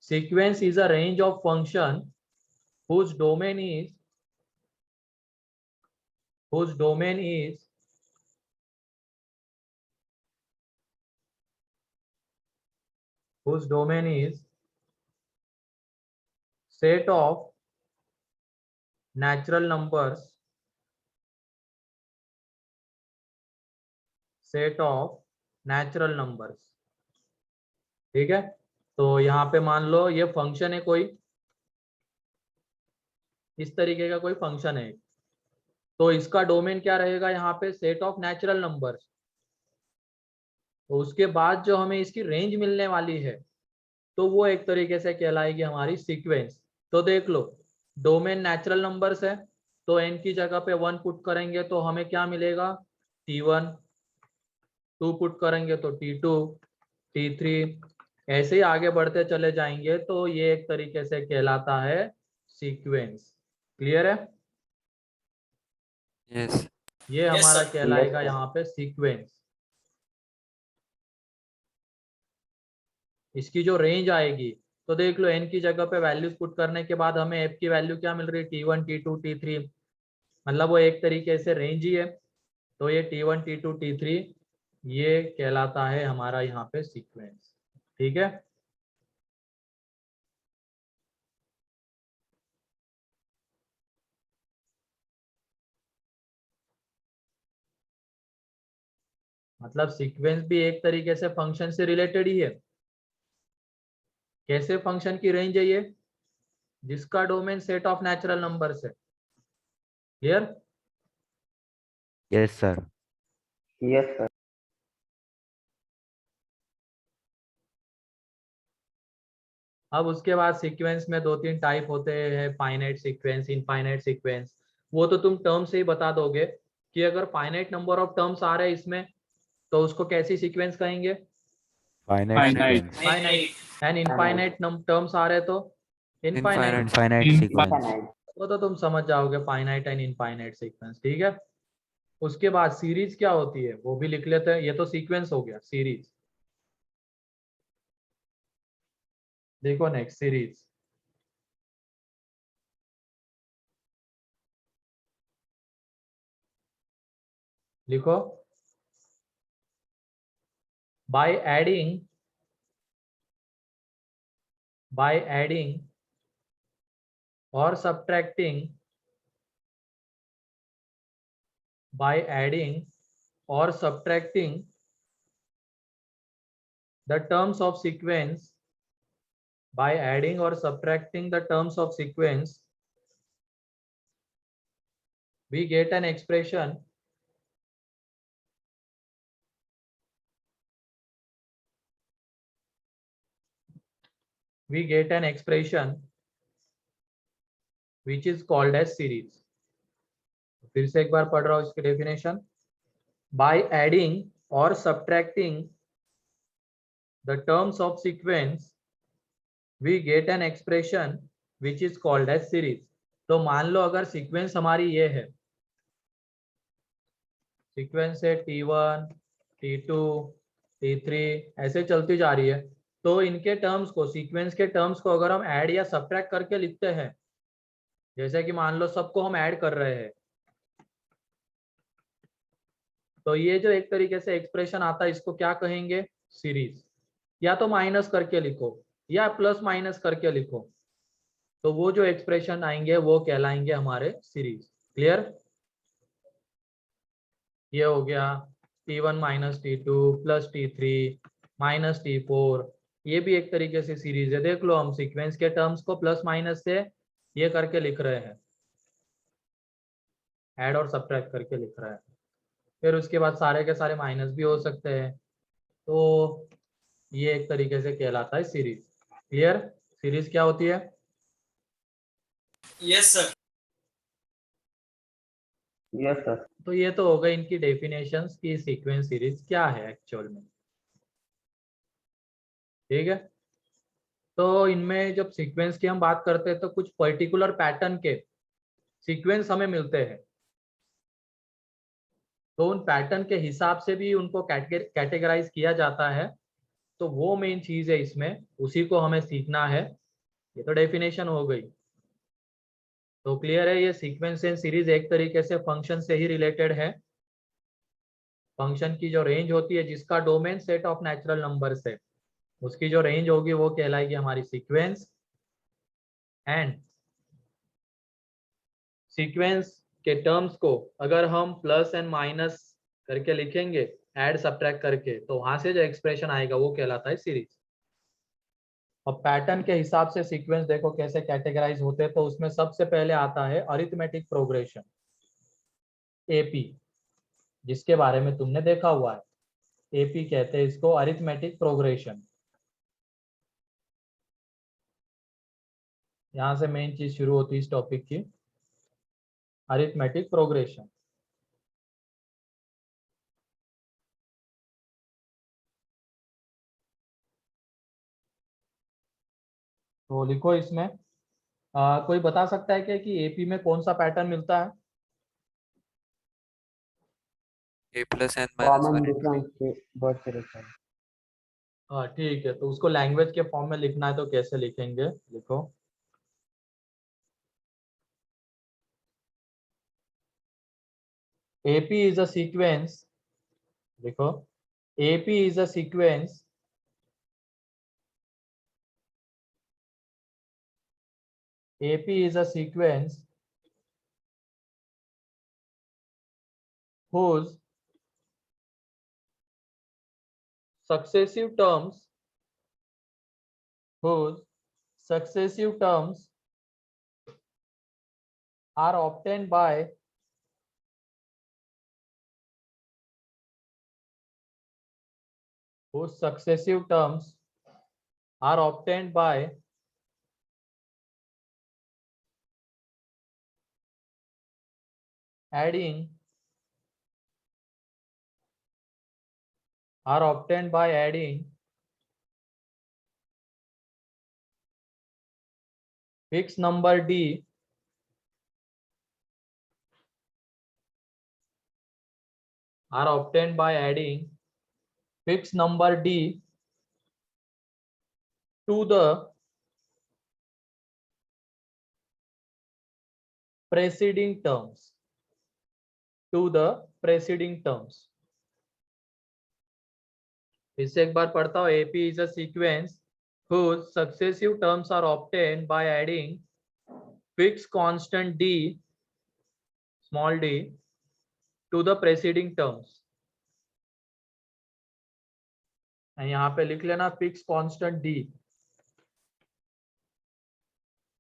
Sequence is a range of function whose domain is set of natural numbers ठीक है. तो यहाँ पे मान लो ये फंक्शन है, कोई इस तरीके का कोई फंक्शन है, तो इसका डोमेन क्या रहेगा यहाँ पे, सेट ऑफ नेचुरल नंबर्स. तो उसके बाद जो हमें इसकी रेंज मिलने वाली है तो वो एक तरीके से कहलाएगी हमारी सीक्वेंस. तो देख लो डोमेन नेचुरल नंबर्स है, तो n की जगह पे 1 पुट करेंगे तो हमें क्या मिलेगा, t1, 2 पुट करेंगे तो t2, t3, ऐसे ही आगे बढ़ते चले जाएंगे. तो ये एक तरीके से कहलाता है सीक्वेंस. क्लियर है? यस. ये Yes, हमारा sir. कहलाएगा Yes, sir. यहाँ पे सीक्वेंस. इसकी जो रेंज आएगी तो देख लो n की जगह पे वैल्यूज पुट करने के बाद हमें f की वैल्यू क्या मिल रही है, t1, t2, t3, मतलब वो एक तरीके से रेंज ही है. तो ये t1, t2, t3 ये कहलाता है हमारा यहाँ पे सीक्वेंस. ठीक है. मतलब सीक्वेंस भी एक तरीके से फंक्शन से रिलेटेड ही है. कैसे फंक्शन की रेंज है ये, जिसका domain set of natural numbers है. Clear? Yes sir. Yes, sir. अब उसके बाद सीक्वेंस में 2-3 टाइप होते हैं, फाइनाइट सीक्वेंस, इनफाइनाइट सीक्वेंस. वो तो तुम टर्म से ही बता दोगे कि अगर फाइनाइट नंबर ऑफ टर्म्स आ रहे हैं इसमें तो उसको कैसी सीक्वेंस कहेंगे, Finite. Finite. And infinite terms आ रहे तो इनफाइनाइट. Infinite sequence. Infinite. वो तो तुम समझ जाओगे, फाइनाइट एंड इनफाइनाइट सीक्वेंस. ठीक है. उसके बाद सीरीज क्या होती है वो भी लिख लेते हैं. ये तो सीक्वेंस हो गया, सीरीज. देखो नेक्स्ट सीरीज. लिखो by adding or subtracting the terms of sequence, by adding or subtracting the terms of sequence, we get an expression which is called as series. फिर से एक बार पढ़ रहा हूं इसकी definition. By adding or subtracting the terms of sequence, we get an expression which is called as series. तो मान लो अगर सीक्वेंस हमारी ये है, सीक्वेंस है t1, t2, t3 ऐसे चलती जा रही है, तो इनके टर्म्स को, सीक्वेंस के टर्म्स को अगर हम ऐड या सब्ट्रैक्ट करके लिखते हैं, जैसे कि मान लो सबको हम ऐड कर रहे हैं, तो ये जो एक तरीके से एक्सप्रेशन आता है इसको क्या कहेंगे, सीरीज. या तो माइनस करके लिखो या प्लस माइनस करके लिखो, तो वो जो एक्सप्रेशन आएंगे वो कहलाएंगे हमारे सीरीज. क्लियर? ये हो गया t1 minus t2 plus t3 minus t4, ये भी एक तरीके से सीरीज है. देख लो हम सीक्वेंस के टर्म्स को प्लस माइनस से ये करके लिख रहे हैं. ऐड और सब्ट्रैक्ट करके लिख रहा है। फिर उसके बाद सारे के सारे माइनस भी हो सकते हैं। तो ये एक तरीके से कहलाता है सीरीज। क्लियर? सीरीज क्या होती है? Yes, sir. Yes sir. तो ये तो हो गई इनकी डेफिनेशंस की सीक्वेंस सीरीज क्या है एक्चुअल में। ठीक है, तो इनमें जब सीक्वेंस की हम बात करते हैं तो कुछ पर्टिकुलर पैटर्न के सीक्वेंस हमें मिलते हैं, तो उन पैटर्न के हिसाब से भी उनको कैटेगराइज किया जाता है। तो वो मेन चीज है इसमें, उसी को हमें सीखना है। ये तो डेफिनेशन हो गई। तो क्लियर है, ये सीक्वेंस एंड सीरीज एक तरीके से फंक्शन से ही रिलेटेड है। फंक्शन की जो रेंज होती है, जिसका domain set of natural number है, उसकी जो रेंज होगी वो कहलाएगी हमारी सीक्वेंस। एंड सीक्वेंस के टर्म्स को अगर हम प्लस एंड माइनस करके लिखेंगे, ऐड सब्ट्रैक्ट करके, तो वहां से जो एक्सप्रेशन आएगा वो कहलाता है सीरीज। और पैटर्न के हिसाब से सीक्वेंस देखो कैसे कैटेगराइज होते हैं। तो उसमें सबसे पहले आता है अरिथमेटिक प्रोग्रेशन, एपी, जिसके बारे में तुमने देखा हुआ है। एपी कहते हैं इसको, अरिथमेटिक प्रोग्रेशन। यहां से मेन चीज शुरू होती है इस टॉपिक की, अरिथमेटिक प्रोग्रेशन। तो लिखो इसमें, कोई बता सकता है क्या कि एपी में कौन सा पैटर्न मिलता है? A plus n minus common 1 into difference के बहुत से रहता है। हाँ ठीक है, तो उसको लैंग्वेज के फॉर्म में लिखना है तो कैसे लिखेंगे? लिखो AP is a sequence, देखो AP is a sequence AP is a sequence whose successive terms are obtained by adding fixed number D are obtained by adding fixed number D to the preceding terms, इससे एक बार पढ़ता हूँ। AP is a sequence whose successive terms are obtained by adding fixed constant D, small d, to the preceding terms। यहाँ पे लिख लेना fix constant d.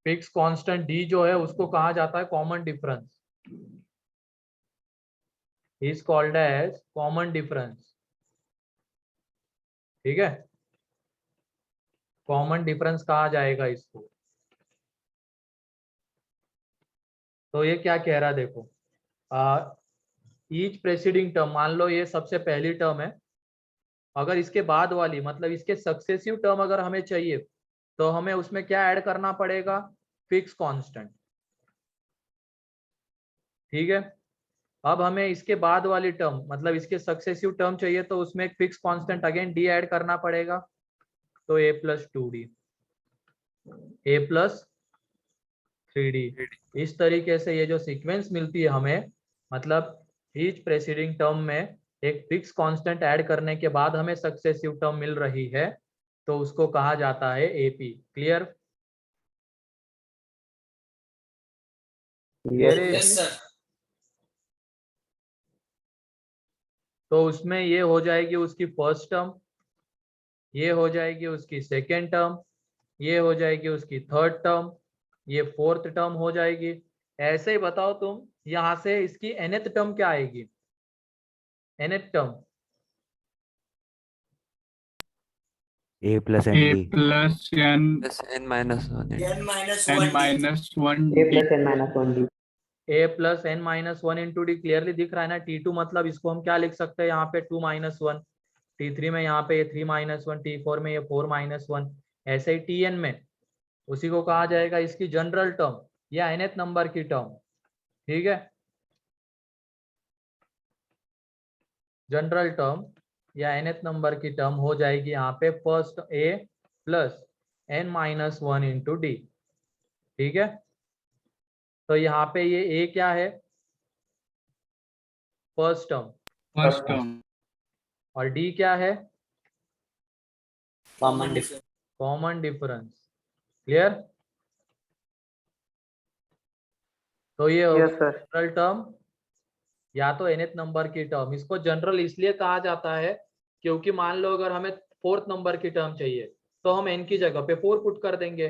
Fix constant d जो है उसको कहा जाता है common difference, is called as common difference. ठीक है, कॉमन डिफरेंस कहा जाएगा इसको। तो ये क्या कह रहा है देखो, ईच प्रेसिडिंग टर्म, मान लो ये सबसे पहली टर्म है, अगर इसके बाद वाली मतलब इसके सक्सेसिव टर्म अगर हमें चाहिए तो हमें उसमें क्या ऐड करना पड़ेगा? Fix constant. ठीक है, अब हमें इसके बाद वाली टर्म मतलब इसके सक्सेसिव टर्म चाहिए तो उसमें एक fix constant again D add करना पड़ेगा। तो a plus 2d, a plus 3d। इस तरीके से ये जो सीक्वेंस मिलती है हमें, मतलब ईच प्रेसीडिंग टर्म में एक फिक्स कांस्टेंट ऐड करने के बाद हमें सक्सेसिव टर्म मिल रही है, तो उसको कहा जाता है एपी। क्लियर? Yes, sir. तो उसमें ये हो जाएगी उसकी फर्स्ट टर्म, ये हो जाएगी उसकी सेकेंड टर्म, ये हो जाएगी उसकी थर्ड टर्म, ये फोर्थ टर्म हो जाएगी। ऐसे ही बताओ तुम, यहाँ से इसकी nth टर्म क्या आएगी? nth term a plus a nd plus n plus n minus 1 n minus n 1 d. minus 1 A d. plus n minus 1 d. a plus N minus one into d clearly दिख रहा है ना। T2 मतलब इसको हम क्या लिख सकते हैं यहाँ पे 2 माइनस वन, T3 में यहाँ पे ये 3 माइनस वन, T4 में ये 4 माइनस वन, ऐसे ही Tn में उसी को कहा जाएगा इसकी जनरल टर्म या nth नंबर की टर्म। ठीक है, जनरल टर्म या nth नंबर की टर्म हो जाएगी यहाँ पे first a plus n minus one into D. ठीक है, तो यहाँ पे ये a क्या है? फर्स्ट टर्म, फर्स्ट टर्म और d क्या है? Common difference. Common difference. Clear? तो ये Yes, sir. जनरल टर्म या तो nth नंबर की टर्म। इसको जनरल इसलिए कहा जाता है क्योंकि मान लो अगर हमें फोर्थ नंबर की टर्म चाहिए तो हम n की जगह पे 4 पुट कर देंगे,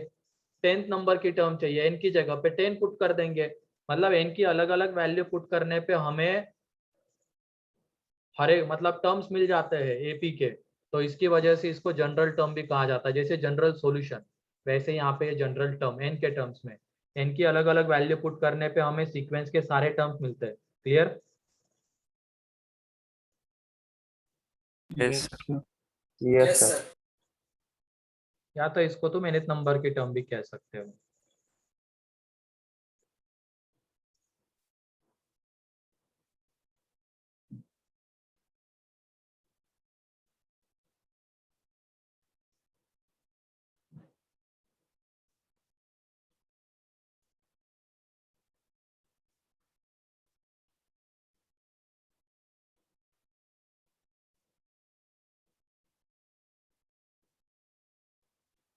10th नंबर की टर्म चाहिए n की जगह पे 10 पुट कर देंगे। मतलब n की अलग अलग वैल्यू पुट करने पे हमें हर एक मतलब टर्म्स मिल जाते हैं एपी के, तो इसकी वजह से इसको जनरल टर्म भी कहा जाता है। जैसे जनरल सॉल्यूशन, वैसे यहाँ पे जनरल टर्म n के टर्म्स में n की अलग अलग वैल्यू पुट करने पे हमें सीक्वेंस के सारे टर्म्स मिलते हैं। Clear? Yes, yes sir. sir. Yes, Yes, sir. sir. या तो इसको तुम nth नंबर की टर्म भी कह सकते हो।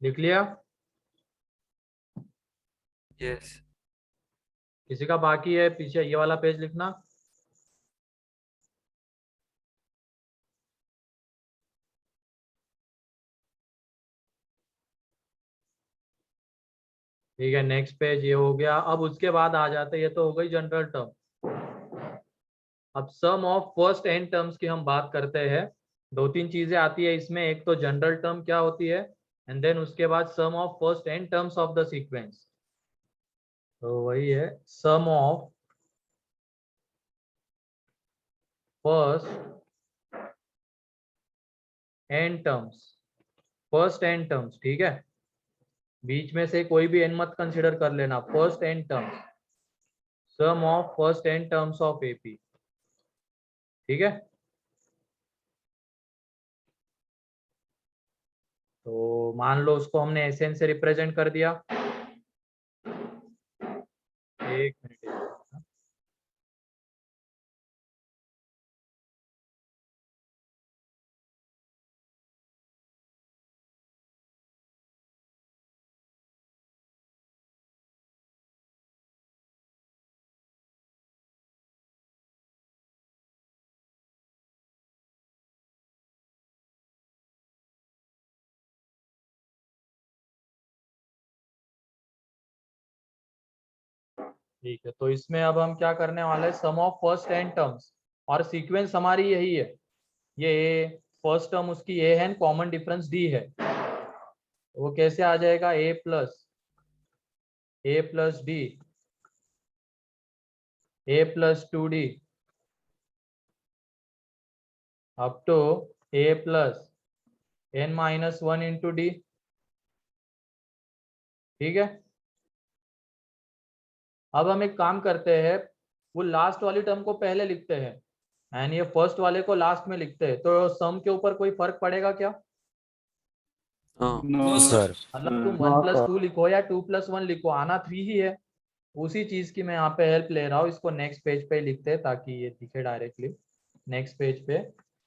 लिख लिया? Yes. किसी का बाकी है पीछे ये वाला पेज लिखना? ठीक है, नेक्स्ट पेज ये हो गया। अब उसके बाद आ जाते, ये तो हो गई जनरल टर्म। अब सम ऑफ फर्स्ट एन टर्म्स की हम बात करते हैं। दो तीन चीजें आती है इसमें, एक तो जनरल टर्म क्या होती है एंड देन उसके बाद sum of first N terms of the sequence. तो वही है sum of first N terms, first N terms. ठीक है, बीच में से कोई भी एन मत कंसिडर कर लेना, first N terms, sum of first N terms of AP. ठीक है, तो मान लो उसको हमने एसएन से रिप्रेजेंट कर दिया। एक मिनट, ठीक है। तो इसमें अब हम क्या करने वाले हैं, सम ऑफ फर्स्ट एन टर्म्स, और सीक्वेंस हमारी यही है, ये फर्स्ट टर्म उसकी ए है, कॉमन डिफरेंस डी है। वो कैसे आ जाएगा, A plus D, A plus 2d up to A plus n minus one into D. ठीक है, अब हम एक काम करते हैं, वो लास्ट वाली टर्म को पहले लिखते हैं एंड ये फर्स्ट वाले को लास्ट में लिखते हैं। तो सम के ऊपर कोई फर्क पड़ेगा क्या? No. no No, sir. मतलब तुम No, 1 प्लस sir. 2 लिखो या 2 प्लस 1 लिखो, आना 3 ही है। उसी चीज की मैं यहाँ पे हेल्प ले रहा हूँ। इसको नेक्स्ट पेज पे लिखते हैं ताकि ये दिखे डायरेक्टली। नेक्स्ट पेज पे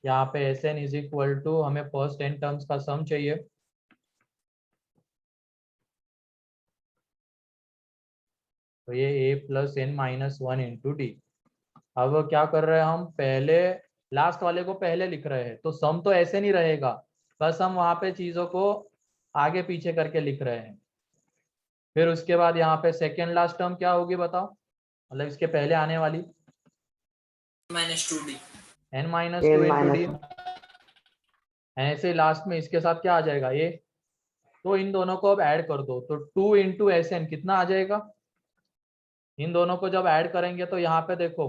यहाँ पे S N is equal to, हमें फर्स्ट एन टर्म्स का सम चाहिए। तो ये A plus N minus one into D. अब क्या कर रहे हैं हम, पहले लास्ट वाले को पहले लिख रहे हैं, तो सम तो ऐसे नहीं रहेगा, बस हम वहां पे चीजों को आगे पीछे करके लिख रहे हैं। फिर उसके बाद यहाँ पे सेकेंड लास्ट टर्म क्या होगी बताओ? मतलब इसके पहले आने वाली -2d। n minus n two into D, minus ऐसे लास्ट में इसके साथ क्या आ जाएगा a। तो इन दोनों को अब ऐड कर दो, तो 2 इंटू एस एन कितना आ जाएगा। इन दोनों को जब ऐड करेंगे तो यहाँ पे देखो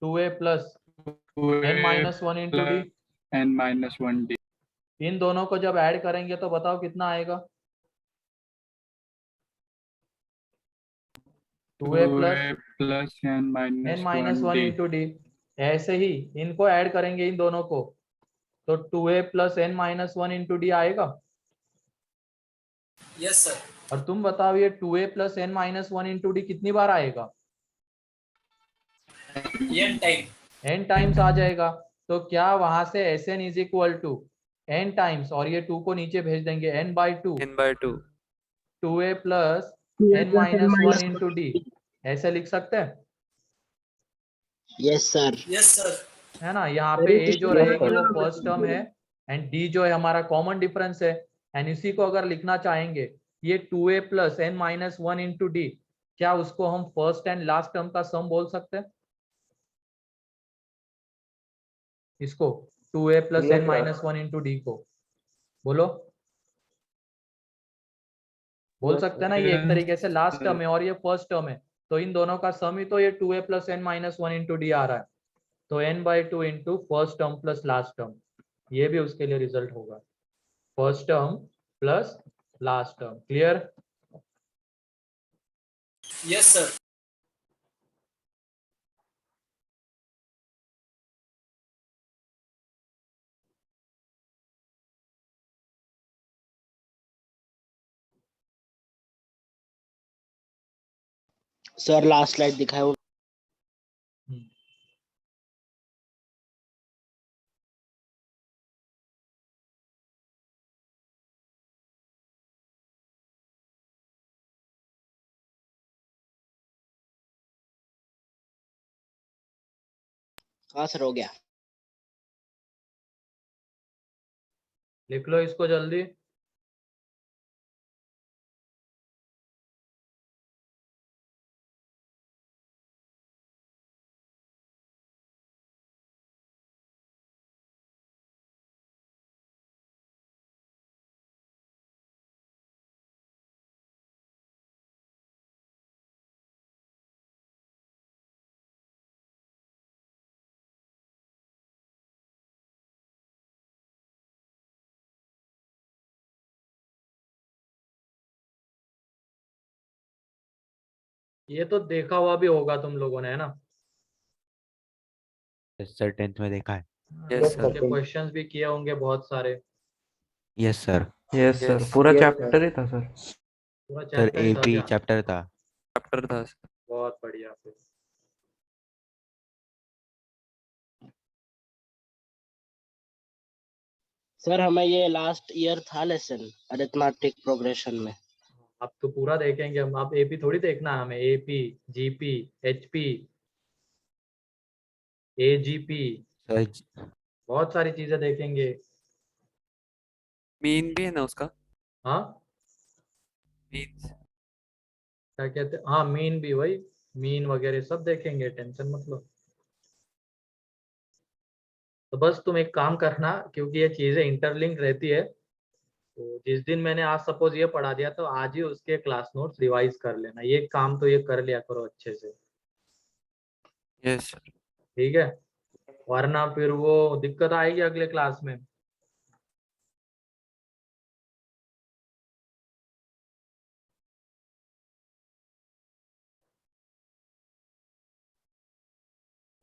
2a plus n minus 1 into D, n-1d इन दोनों को जब ऐड करेंगे तो बताओ कितना आएगा। 2a plus plus n n minus 1 -1d into D. ऐसे ही इनको ऐड करेंगे इन दोनों को, तो 2a plus n minus 1 into D आएगा। Yes sir. और तुम बताओ ये 2a plus n minus 1 into D कितनी बार आएगा। n time. n टाइम्स आ जाएगा। तो क्या वहां से S N is equal to n times, और ये 2 को नीचे भेज देंगे n by two, n/2 2a plus n minus 1 into D, ऐसे लिख सकते हैं। Yes sir. Yes sir. है ना, यहाँ पे a जो रहेगी वो फर्स्ट टर्म है एंड d जो है हमारा कॉमन डिफरेंस है। एंड इसी को अगर लिखना चाहेंगे ये 2a plus n minus 1 into D, क्या उसको हम फर्स्ट एंड लास्ट टर्म का सम बोल सकते हैं। इसको 2a plus Yes, n sir. Minus 1 into D को बोलो, बोल Yes, सकते हैं ना। ये एक तरीके से लास्ट टर्म है और ये फर्स्ट टर्म है, तो इन दोनों का सम ही तो ये 2a plus n minus 1 into D आ रहा है। तो n by two into first term plus last term, ये भी उसके लिए रिजल्ट होगा, first term plus last term. Clear. Yes sir. Sir last slide दिखाए वो। हाँ सर हो गया। लिख लो इसको जल्दी। ये तो देखा हुआ भी होगा तुम लोगों ने, है ना। सर 10th में देखा है। Yes sir. सर। क्वेश्चंस भी किए होंगे बहुत सारे। Yes sir. यस सर, पूरा Yes, चैप्टर ही था सर। पूरा सर चैप्टर ही था एपी क्या? चैप्टर था। चैप्टर था सर। बहुत बढ़िया। फिर सर हमें ये लास्ट ईयर था लेसन अरिथमेटिक प्रोग्रेशन में। अब तो पूरा देखेंगे हम। अब एपी थोड़ी देखना है हमें, AP, GP, HP, AGP, sir बहुत सारी चीजें देखेंगे। मीन भी है ना उसका। हाँ मीन। क्या कहते हैं, हाँ मीन भी, वही मीन वगैरह सब देखेंगे, टेंशन मत लो। तो बस तुम एक काम करना, क्योंकि ये चीजें इंटरलिंक रहती है, तो जिस दिन मैंने आज सपोज ये पढ़ा दिया तो आज ही उसके क्लास नोट्स रिवाइज कर लेना। ये काम तो ये कर लिया करो अच्छे से, यस सर। ठीक है। वरना फिर वो दिक्कत आएगी अगले क्लास में।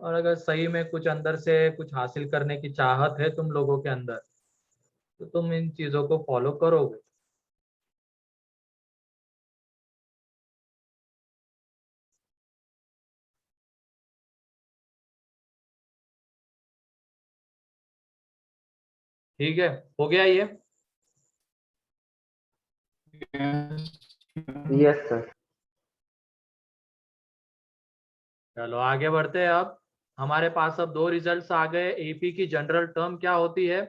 और अगर सही में कुछ अंदर से कुछ हासिल करने की चाहत है तुम लोगों के अंदर, तो तुम इन चीजों को फॉलो करोगे। ठीक है, हो गया ये। Yes, sir. चलो आगे बढ़ते हैं। अब हमारे पास अब दो रिजल्ट्स आ गए। एपी की जनरल टर्म क्या होती है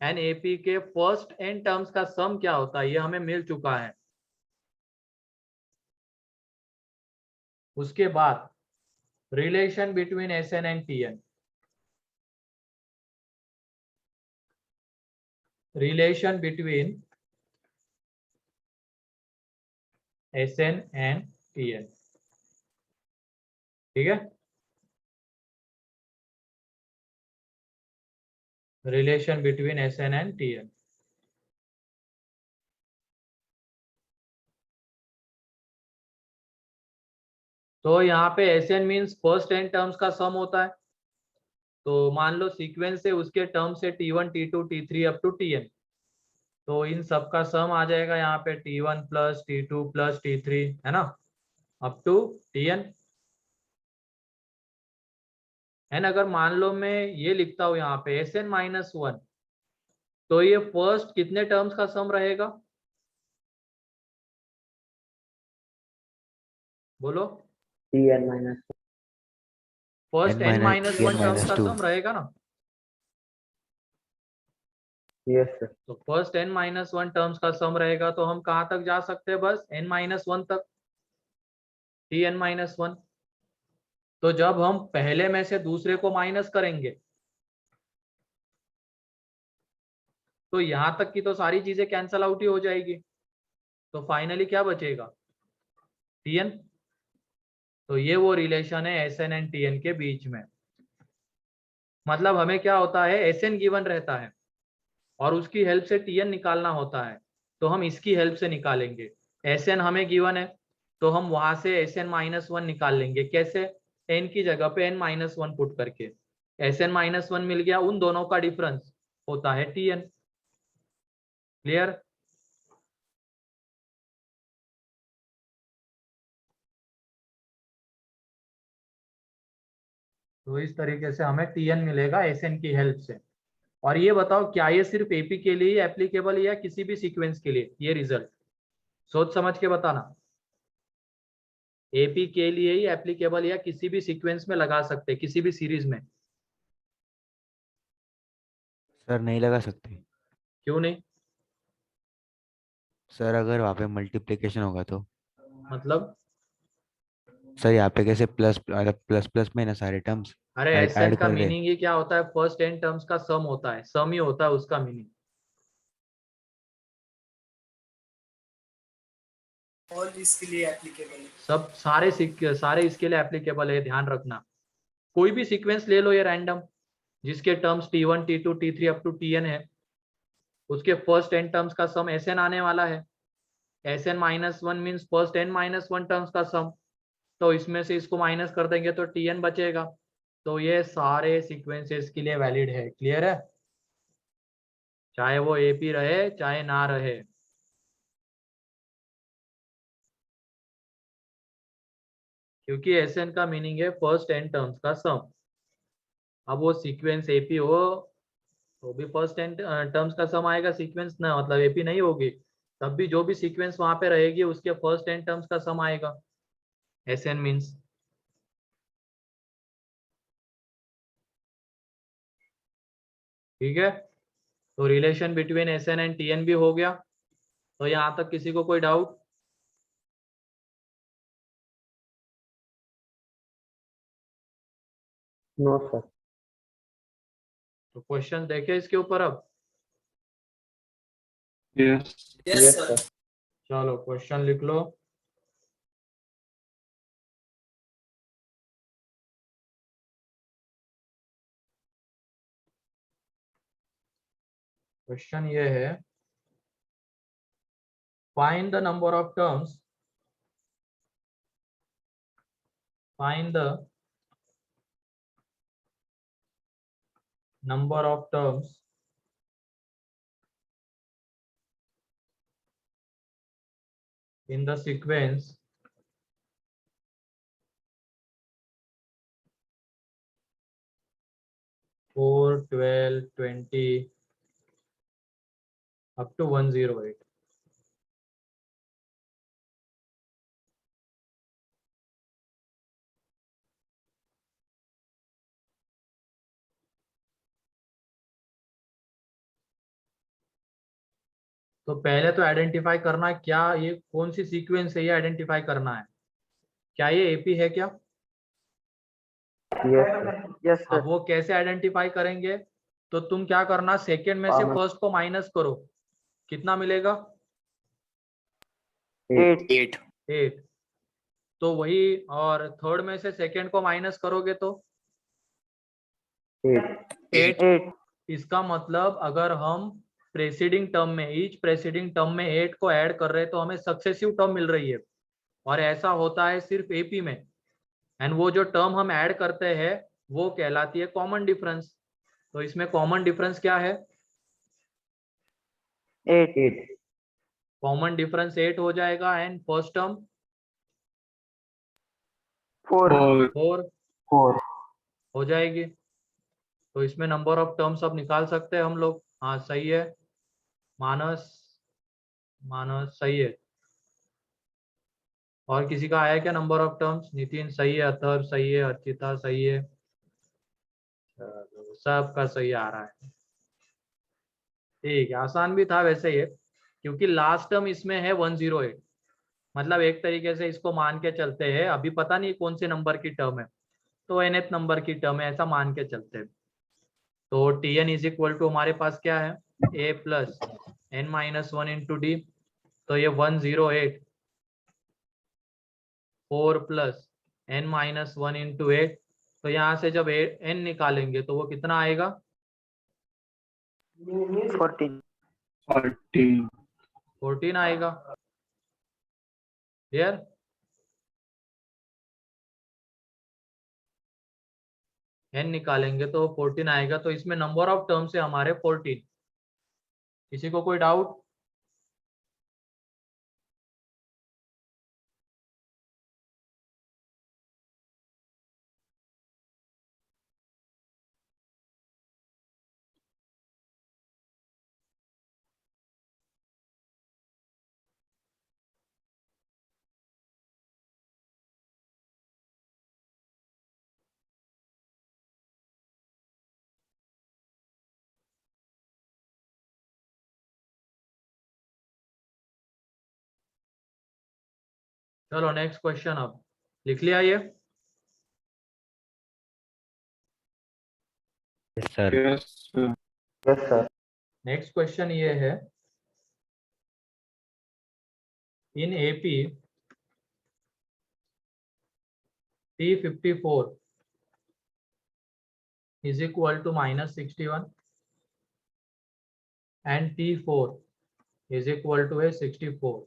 एंड एपी के फर्स्ट एन टर्म्स का सम क्या होता है, ये हमें मिल चुका है। उसके बाद relation between s n and t n, relation between s n and t n, ठीक है, relation between s n and t n. तो यहाँ पे S n means first N terms का सम होता है। तो मान लो सीक्वेंस है, उसके टर्म से T1 T2 T3 up to Tn, तो इन सब का सम आ जाएगा यहाँ पे T1 plus T2 plus T3, है ना, अप टू Tn। एंड अगर मान लो मैं ये लिखता हूँ यहाँ पे Sn-1, तो ये फर्स्ट कितने टर्म्स का सम रहेगा, बोलो, Tn minus first n n minus minus one Tn terms minus का 2. सम रहेगा ना। yes sir. तो फर्स्ट n-1 टर्म्स का सम रहेगा, तो हम कहाँ तक जा सकते हैं, बस n-1 तक, Tn-1। तो जब हम पहले में से दूसरे को माइनस करेंगे, तो यहां तक की तो सारी चीजें कैंसल आउट ही हो जाएगी, तो फाइनली क्या बचेगा, Tn। तो ये वो रिलेशन है Sn एंड Tn के बीच में। मतलब हमें क्या होता है, Sn गिवन रहता है और उसकी हेल्प से Tn निकालना होता है, तो हम इसकी हेल्प से निकालेंगे। Sn हमें गिवन है, तो हम वहां से Sn-1 निकाल लेंगे। कैसे, n की जगह पे n-1 पुट करके। Sn-1 मिल गया, उन दोनों का डिफरेंस होता है Tn। क्लियर। तो इस तरीके से हमें Tn मिलेगा Sn की हेल्प से। और ये बताओ, क्या ये सिर्फ एपी के लिए ही एप्लीकेबल है या किसी भी सीक्वेंस के लिए, ये रिजल्ट सोच समझ के बताना। एपी के लिए ही एप्लीकेबल या किसी भी सीक्वेंस में लगा सकते, किसी भी सीरीज में, सर नहीं लगा सकते क्यों नहीं, सर, अगर वहाँ पे मल्टीप्लिकेशन होगा तो। मतलब सर यहाँ पे कैसे प्लस प्लस प्लस में ना सारे टर्म्स अरे ऐड एसएन ऐड का कर रहे। मीनिंग ही क्या होता है, फर्स्ट एन टर्म्स का सम होता है, सम ही होता है उसका मीनिंग। ऑल इसके लिए एप्लीकेबल है। सब सारे इसके लिए एप्लीकेबल है, ध्यान रखना। कोई भी सीक्वेंस ले लो ये रैंडम, जिसके terms T1 T2 T3 up to Tn है, उसके फर्स्ट एन टर्म्स का सम Sn आने वाला है। Sn-1 means first n-1 terms का सम, तो इसमें से इसको माइनस कर देंगे तो Tn बचेगा। तो ये सारे सीक्वेंसेस के लिए वैलिड है। क्लियर है, चाहे वो एपी रहे चाहे ना रहे। क्योंकि Sn का मीनिंग है फर्स्ट एन टर्म्स का सम। अब वो सीक्वेंस एपी हो तो भी फर्स्ट एन टर्म्स का सम आएगा, सीक्वेंस ना मतलब एपी नहीं होगी तब भी जो भी सीक्वेंस वहां पे रहेगी उसके फर्स्ट एन टर्म्स का सम आएगा। Sn मीन्स, ठीक है। तो relation between Sn and Tn भी हो गया। तो यहाँ तक किसी को कोई डाउट, No sir. तो क्वेश्चन देखे इसके ऊपर अब। yes. Yes Yes sir. sir. चलो क्वेश्चन लिख लो। क्वेश्चन ये है, find the number of terms, find the number of terms in the sequence 4, 12, 20 up to 108। तो पहले तो आइडेंटिफाई करना है क्या ये कौन सी सीक्वेंस है, ये आइडेंटिफाई करना है। क्या ये एपी है क्या? Yes, sir. Yes, sir. अब वो कैसे आइडेंटिफाई करेंगे? तो तुम क्या करना, सेकेंड में से Common. फर्स्ट को माइनस करो, कितना मिलेगा? 8. 8। तो वही, और थर्ड में से सेकेंड को माइनस करोगे तो 8. 8। इसका मतलब अगर हम प्रेसीडिंग टर्म में, ईच प्रेसीडिंग टर्म में 8 को ऐड कर रहे हैं तो हमें सक्सेसिव टर्म मिल रही है, और ऐसा होता है सिर्फ एपी में। एंड वो जो टर्म हम ऐड करते हैं वो कहलाती है कॉमन डिफरेंस। तो इसमें कॉमन डिफरेंस क्या है? 8. कॉमन डिफरेंस 8 हो जाएगा, एंड फर्स्ट टर्म 4. 4 4. हो जाएगी। तो इसमें नंबर ऑफ टर्म्स अब निकाल सकते हैं हम लोग। हाँ सही है मानस, मानस सही है। और किसी का आया क्या नंबर ऑफ टर्म्स? नितिन सही है, अथर्व सही है, अर्चिता सही है, चलो, सबका सही आ रहा है। ठीक है, आसान भी था वैसे ये, क्योंकि लास्ट टर्म इसमें है 108। मतलब एक तरीके से इसको मान के चलते हैं, अभी पता नहीं कौन से नंबर की टर्म है, तो nth नंबर की टर्म है ऐसा मान के चलते हैं। तो tn इज इक्वल टू हमारे पास क्या है, a plus n minus 1 into D. तो ये 108 4 प्लस n माइनस 1 इंटू 8। तो यहाँ से जब n निकालेंगे तो वो कितना आएगा? 14. 14. 14 आएगा। क्लियर? n निकालेंगे तो 14 आएगा। तो इसमें नंबर ऑफ टर्म्स है हमारे 14। किसी को कोई डाउट? चलो नेक्स्ट क्वेश्चन, अब लिख लिया ये? Yes sir. Yes, sir. Yes, sir. Next question ये है, in AP T54 is equal to minus 61 and T4 is equal to a 64.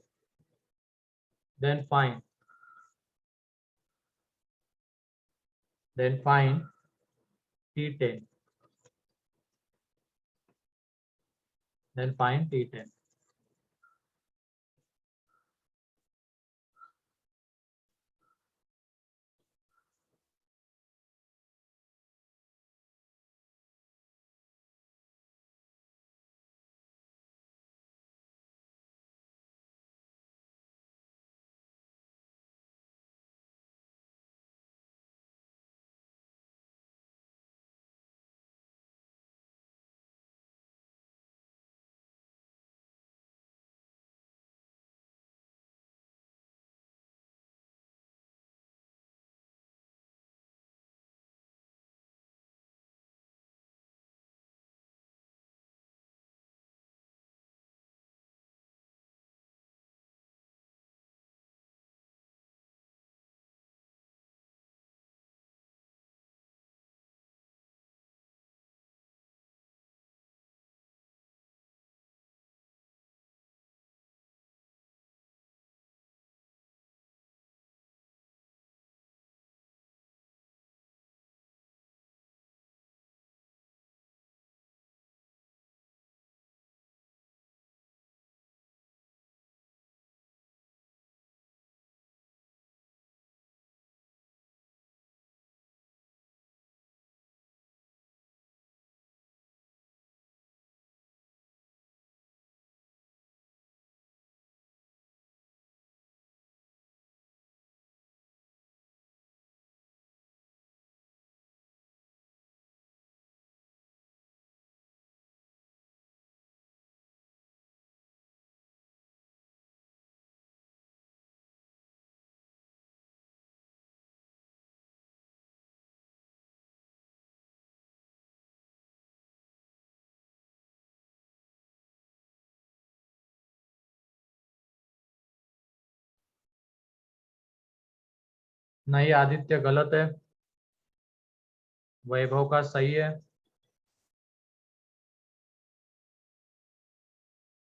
Then find T10. Then find T10. नहीं आदित्य गलत है, वैभव का सही है।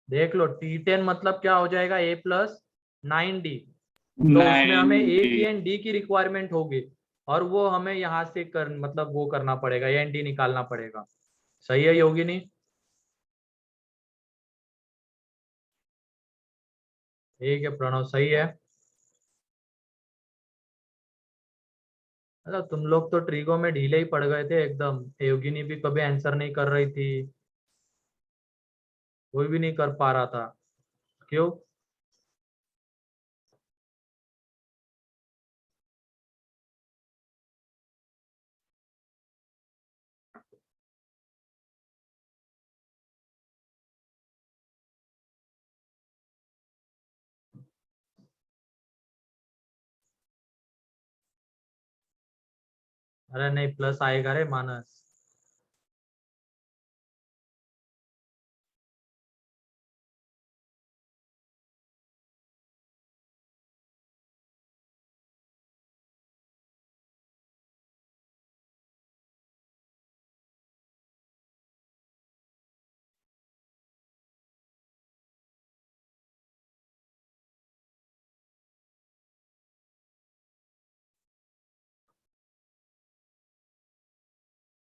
देख लो T10 मतलब क्या हो जाएगा, A+9D। तो उसमें हमें A की 90 एंड D की रिक्वायरमेंट होगी, और वो हमें यहाँ से मतलब वो करना पड़ेगा, A एंड D निकालना पड़ेगा। सही है योगिनी? ठीक है प्रणव, सही है। मतलब तुम लोग तो ट्रिगो में ढीले ही पड़ गए थे एकदम। योगिनी भी कभी आंसर नहीं कर रही थी, कोई भी नहीं कर पा रहा था। क्यों? अरे नहीं, प्लस आएगा रे मानस।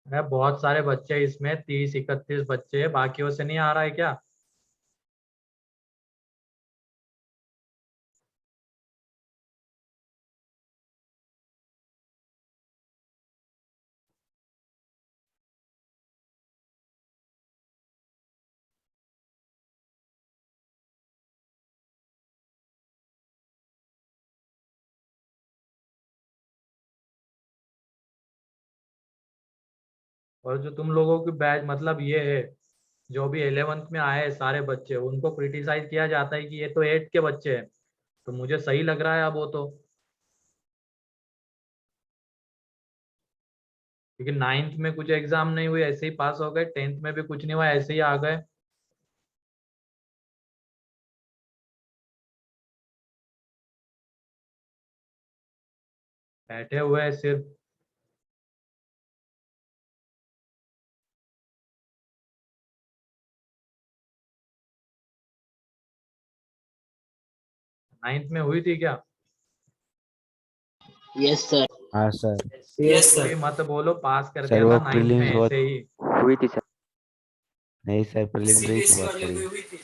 अरे बहुत सारे बच्चे इसमें, 30-31 बच्चे हैं, बाकियों से नहीं आ रहा है क्या? और जो तुम लोगों की बैच मतलब ये है, जो भी 11th में आए हैं सारे बच्चे, उनको क्रिटिसाइज किया जाता है कि ये तो 8 के बच्चे हैं। तो मुझे सही लग रहा है अब वो तो, क्योंकि 9th में कुछ एग्जाम नहीं हुए, ऐसे ही पास हो गए, 10th में भी कुछ नहीं हुआ, ऐसे ही आ गए। बैठे हुए हैं सिर्फ। नाइन्थ में हुई थी क्या? Yes sir. हाँ सर। यस कोई सर। मत बोलो, पास कर सर देगा वो 9th में प्रीलिम्स बहुत, ऐसे ही। हुई थी सर। नहीं सर प्रीलिम्स हुई थी सीबीएसई बहुत वाले सारी। हुई हुई थी।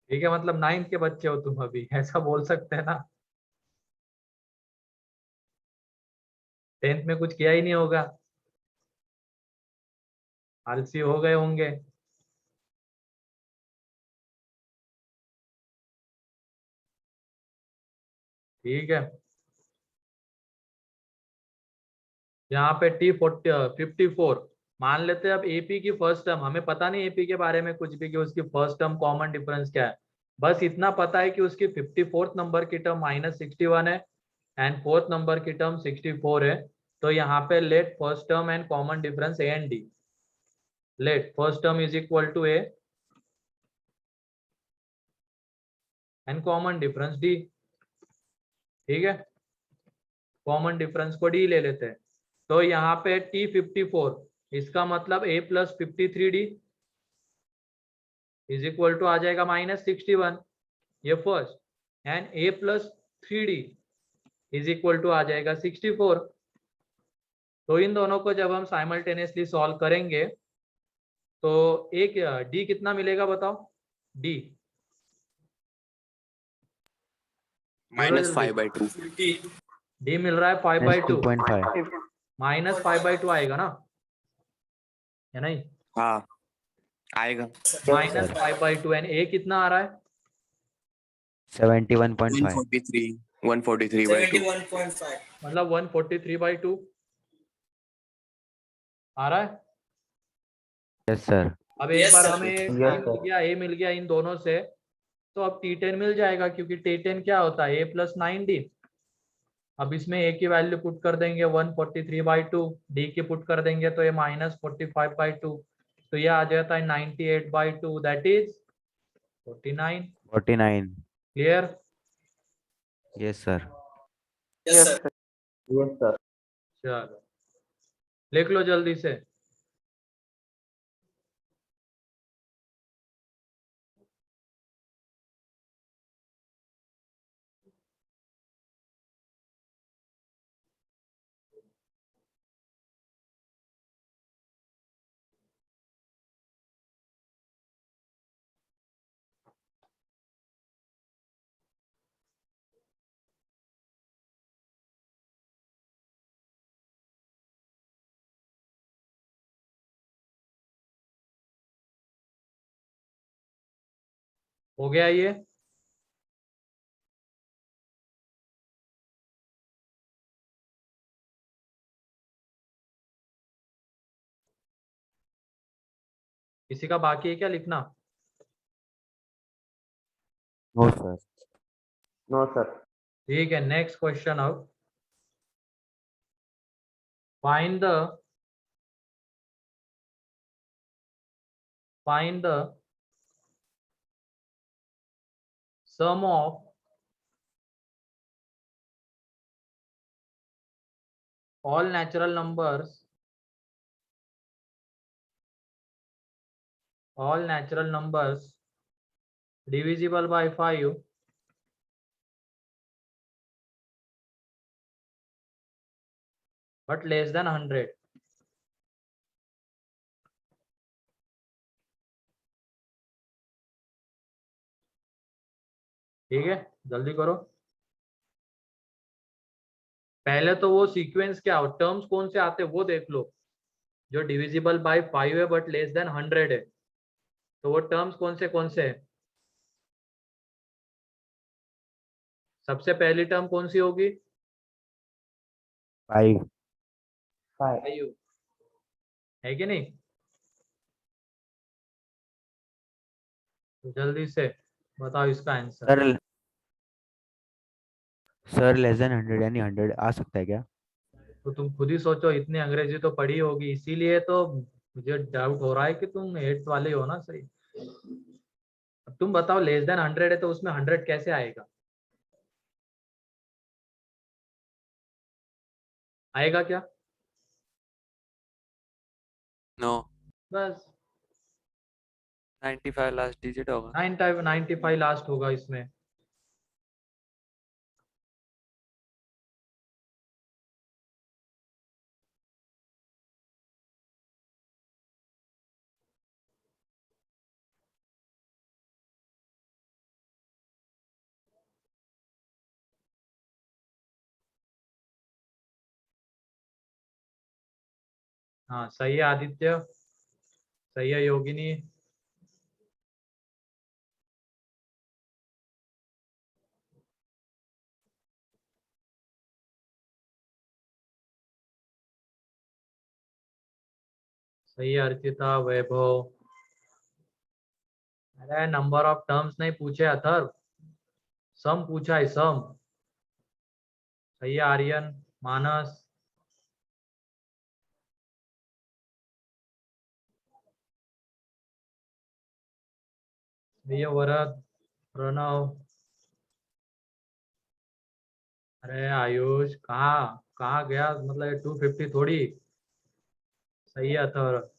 ठीक है, मतलब 9th के बच्चे हो तुम अभी, ऐसा बोल सकते हैं ना। 10th में कुछ किया ही नहीं होगा, आलसी हो गए होंगे। ठीक है, यहाँ पे T54 मान लेते हैं। अब एपी की फर्स्ट टर्म, हमें पता नहीं एपी के बारे में कुछ भी कि उसकी फर्स्ट टर्म कॉमन डिफरेंस क्या है। बस इतना पता है कि उसकी 54th नंबर की टर्म -61 है, एंड 4th नंबर की टर्म 64 है। तो यहाँ पे let first term and common difference a and d. Let first term is equal to a and common difference d. ठीक है, कॉमन डिफरेंस को डी ले लेते हैं। तो यहाँ पे T54, इसका मतलब A+53D इज इक्वल टू आ जाएगा -61, ये first, and A+3D is equal to आ जाएगा 64। तो इन दोनों को जब हम साइमल्टेनियसली सॉल्व करेंगे तो एक डी कितना मिलेगा बताओ? डी -5/2। डी मिल रहा है 5/2, 2.5। -5/2 आएगा ना, या नहीं? हाँ आएगा। -5/2 एंड ए कितना आ रहा है? 71.5। 143/2। 71.5। मतलब 143/2 आ रहा है। Yes sir. अब एक Yes, बार sir. हमें Yes, डी मिल sir. गया, ए मिल गया इन दोनों से, तो अब T10 मिल जाएगा, क्योंकि T10 क्या होता है, A+9D। अब इसमें ए की वैल्यू पुट कर देंगे 143/2, डी की पुट कर देंगे तो ये -45/2, तो ये आ जाता है 98/2, that is 49। 49। Clear? Yes sir. Yes, sir. Yes, sir. चलो लिख लो जल्दी से। हो गया ये? किसी का बाकी है क्या लिखना? No sir. No, sir. ठीक है, नेक्स्ट क्वेश्चन अब। find the sum of all natural numbers divisible by 5 but less than 100। ठीक है, जल्दी करो। पहले तो वो सीक्वेंस क्या हो, टर्म्स कौन से आते हैं वो देख लो। जो डिविजिबल बाय 5 है बट लेस देन 100 है, तो वो टर्म्स कौन से है? सबसे पहली टर्म कौन सी होगी? 5। 5. 5 है कि नहीं? तो जल्दी से बताओ इसका answer. Sir sir less than 100 यानी 100 आ सकता है क्या? तो तुम खुद ही सोचो, इतनी अंग्रेजी तो पढ़ी होगी, इसीलिए तो मुझे डाउट हो रहा है कि तुम 8th वाले हो ना। सही, अब तुम बताओ लेस देन 100 है तो उसमें 100 कैसे आएगा? आएगा क्या? नो, बस 95 लास्ट डिजिट होगा। 95 लास्ट होगा इसमें। हाँ सही है आदित्य, सही है योगिनी। सही है अर्चिता, वैभव। अरे नंबर ऑफ टर्म्स नहीं पूछे अथर्व, सम पूछा है, सम। सही है आर्यन, मानस। सही है वरद, प्रणव। अरे आयुष कहाँ कहाँ गया, मतलब ये 250 थोड़ी। सही है अथर्व।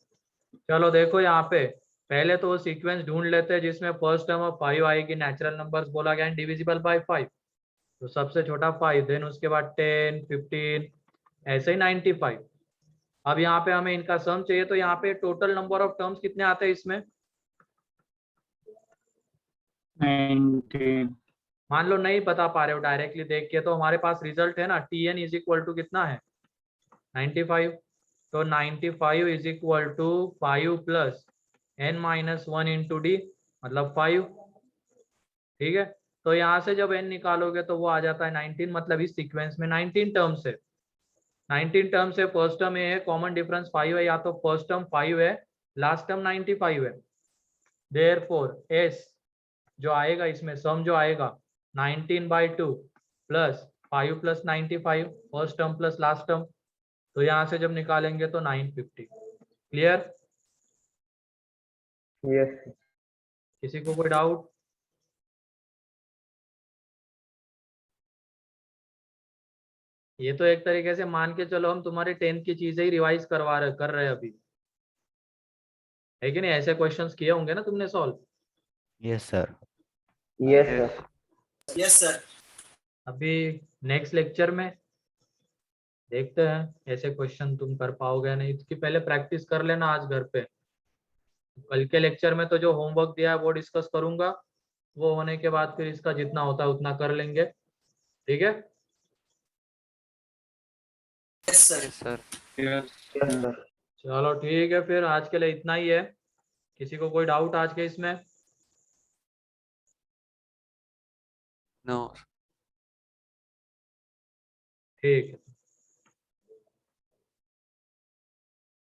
चलो देखो यहाँ पे, पहले तो वो सीक्वेंस ढूंढ लेते हैं जिसमें फर्स्ट टर्म ऑफ 5 आएगी, नेचुरल नंबर्स बोला गया डिविजिबल बाय 5, तो सबसे छोटा 5, देन उसके बाद 10 15 ऐसे ही 95। अब यहाँ पे हमें इनका सम चाहिए, तो यहाँ पे टोटल नंबर ऑफ टर्म्स कितने आते हैं इसमें? 19। मान लो नहीं बता पा रहे हो डायरेक्टली देख के, तो हमारे पास रिजल्ट है ना, Tn इज इक्वल टू कितना है? 95। तो 95 is equal to 5 plus n minus 1 into d, मतलब 5। ठीक है, तो यहाँ से जब n निकालोगे तो वो आ जाता है 19, मतलब इस सीक्वेंस में 19 टर्म्स है। 19 टर्म्स है, फर्स्ट टर्म ये है, कॉमन डिफरेंस 5 है, या तो फर्स्ट टर्म 5 है, लास्ट टर्म 95 है। देयरफॉर s जो आएगा इसमें, सम जो आएगा 19/2 plus 5 plus 95, first term plus last term, तो यहाँ से जब निकालेंगे तो 950। क्लियर? Yes. किसी को कोई डाउट? ये तो एक तरीके से मान के चलो हम तुम्हारी 10th की चीजें ही रिवाइज कर रहे हैं अभी, है कि नहीं? ऐसे क्वेश्चंस किए होंगे ना तुमने solve. Yes sir. Yes, Yes. sir. Yes sir. अभी नेक्स्ट लेक्चर में देखते हैं ऐसे क्वेश्चन तुम कर पाओगे नहीं, इसकी पहले प्रैक्टिस कर लेना आज घर पे। कल के लेक्चर में तो जो होमवर्क दिया है वो डिस्कस करूंगा, वो होने के बाद फिर इसका जितना होता है उतना कर लेंगे, ठीक है? Yes sir. Yes, sir. Yes, Yes, sir. चलो ठीक है, फिर आज के लिए इतना ही है। किसी को कोई डाउट आज के इसमें? No. ठीक है।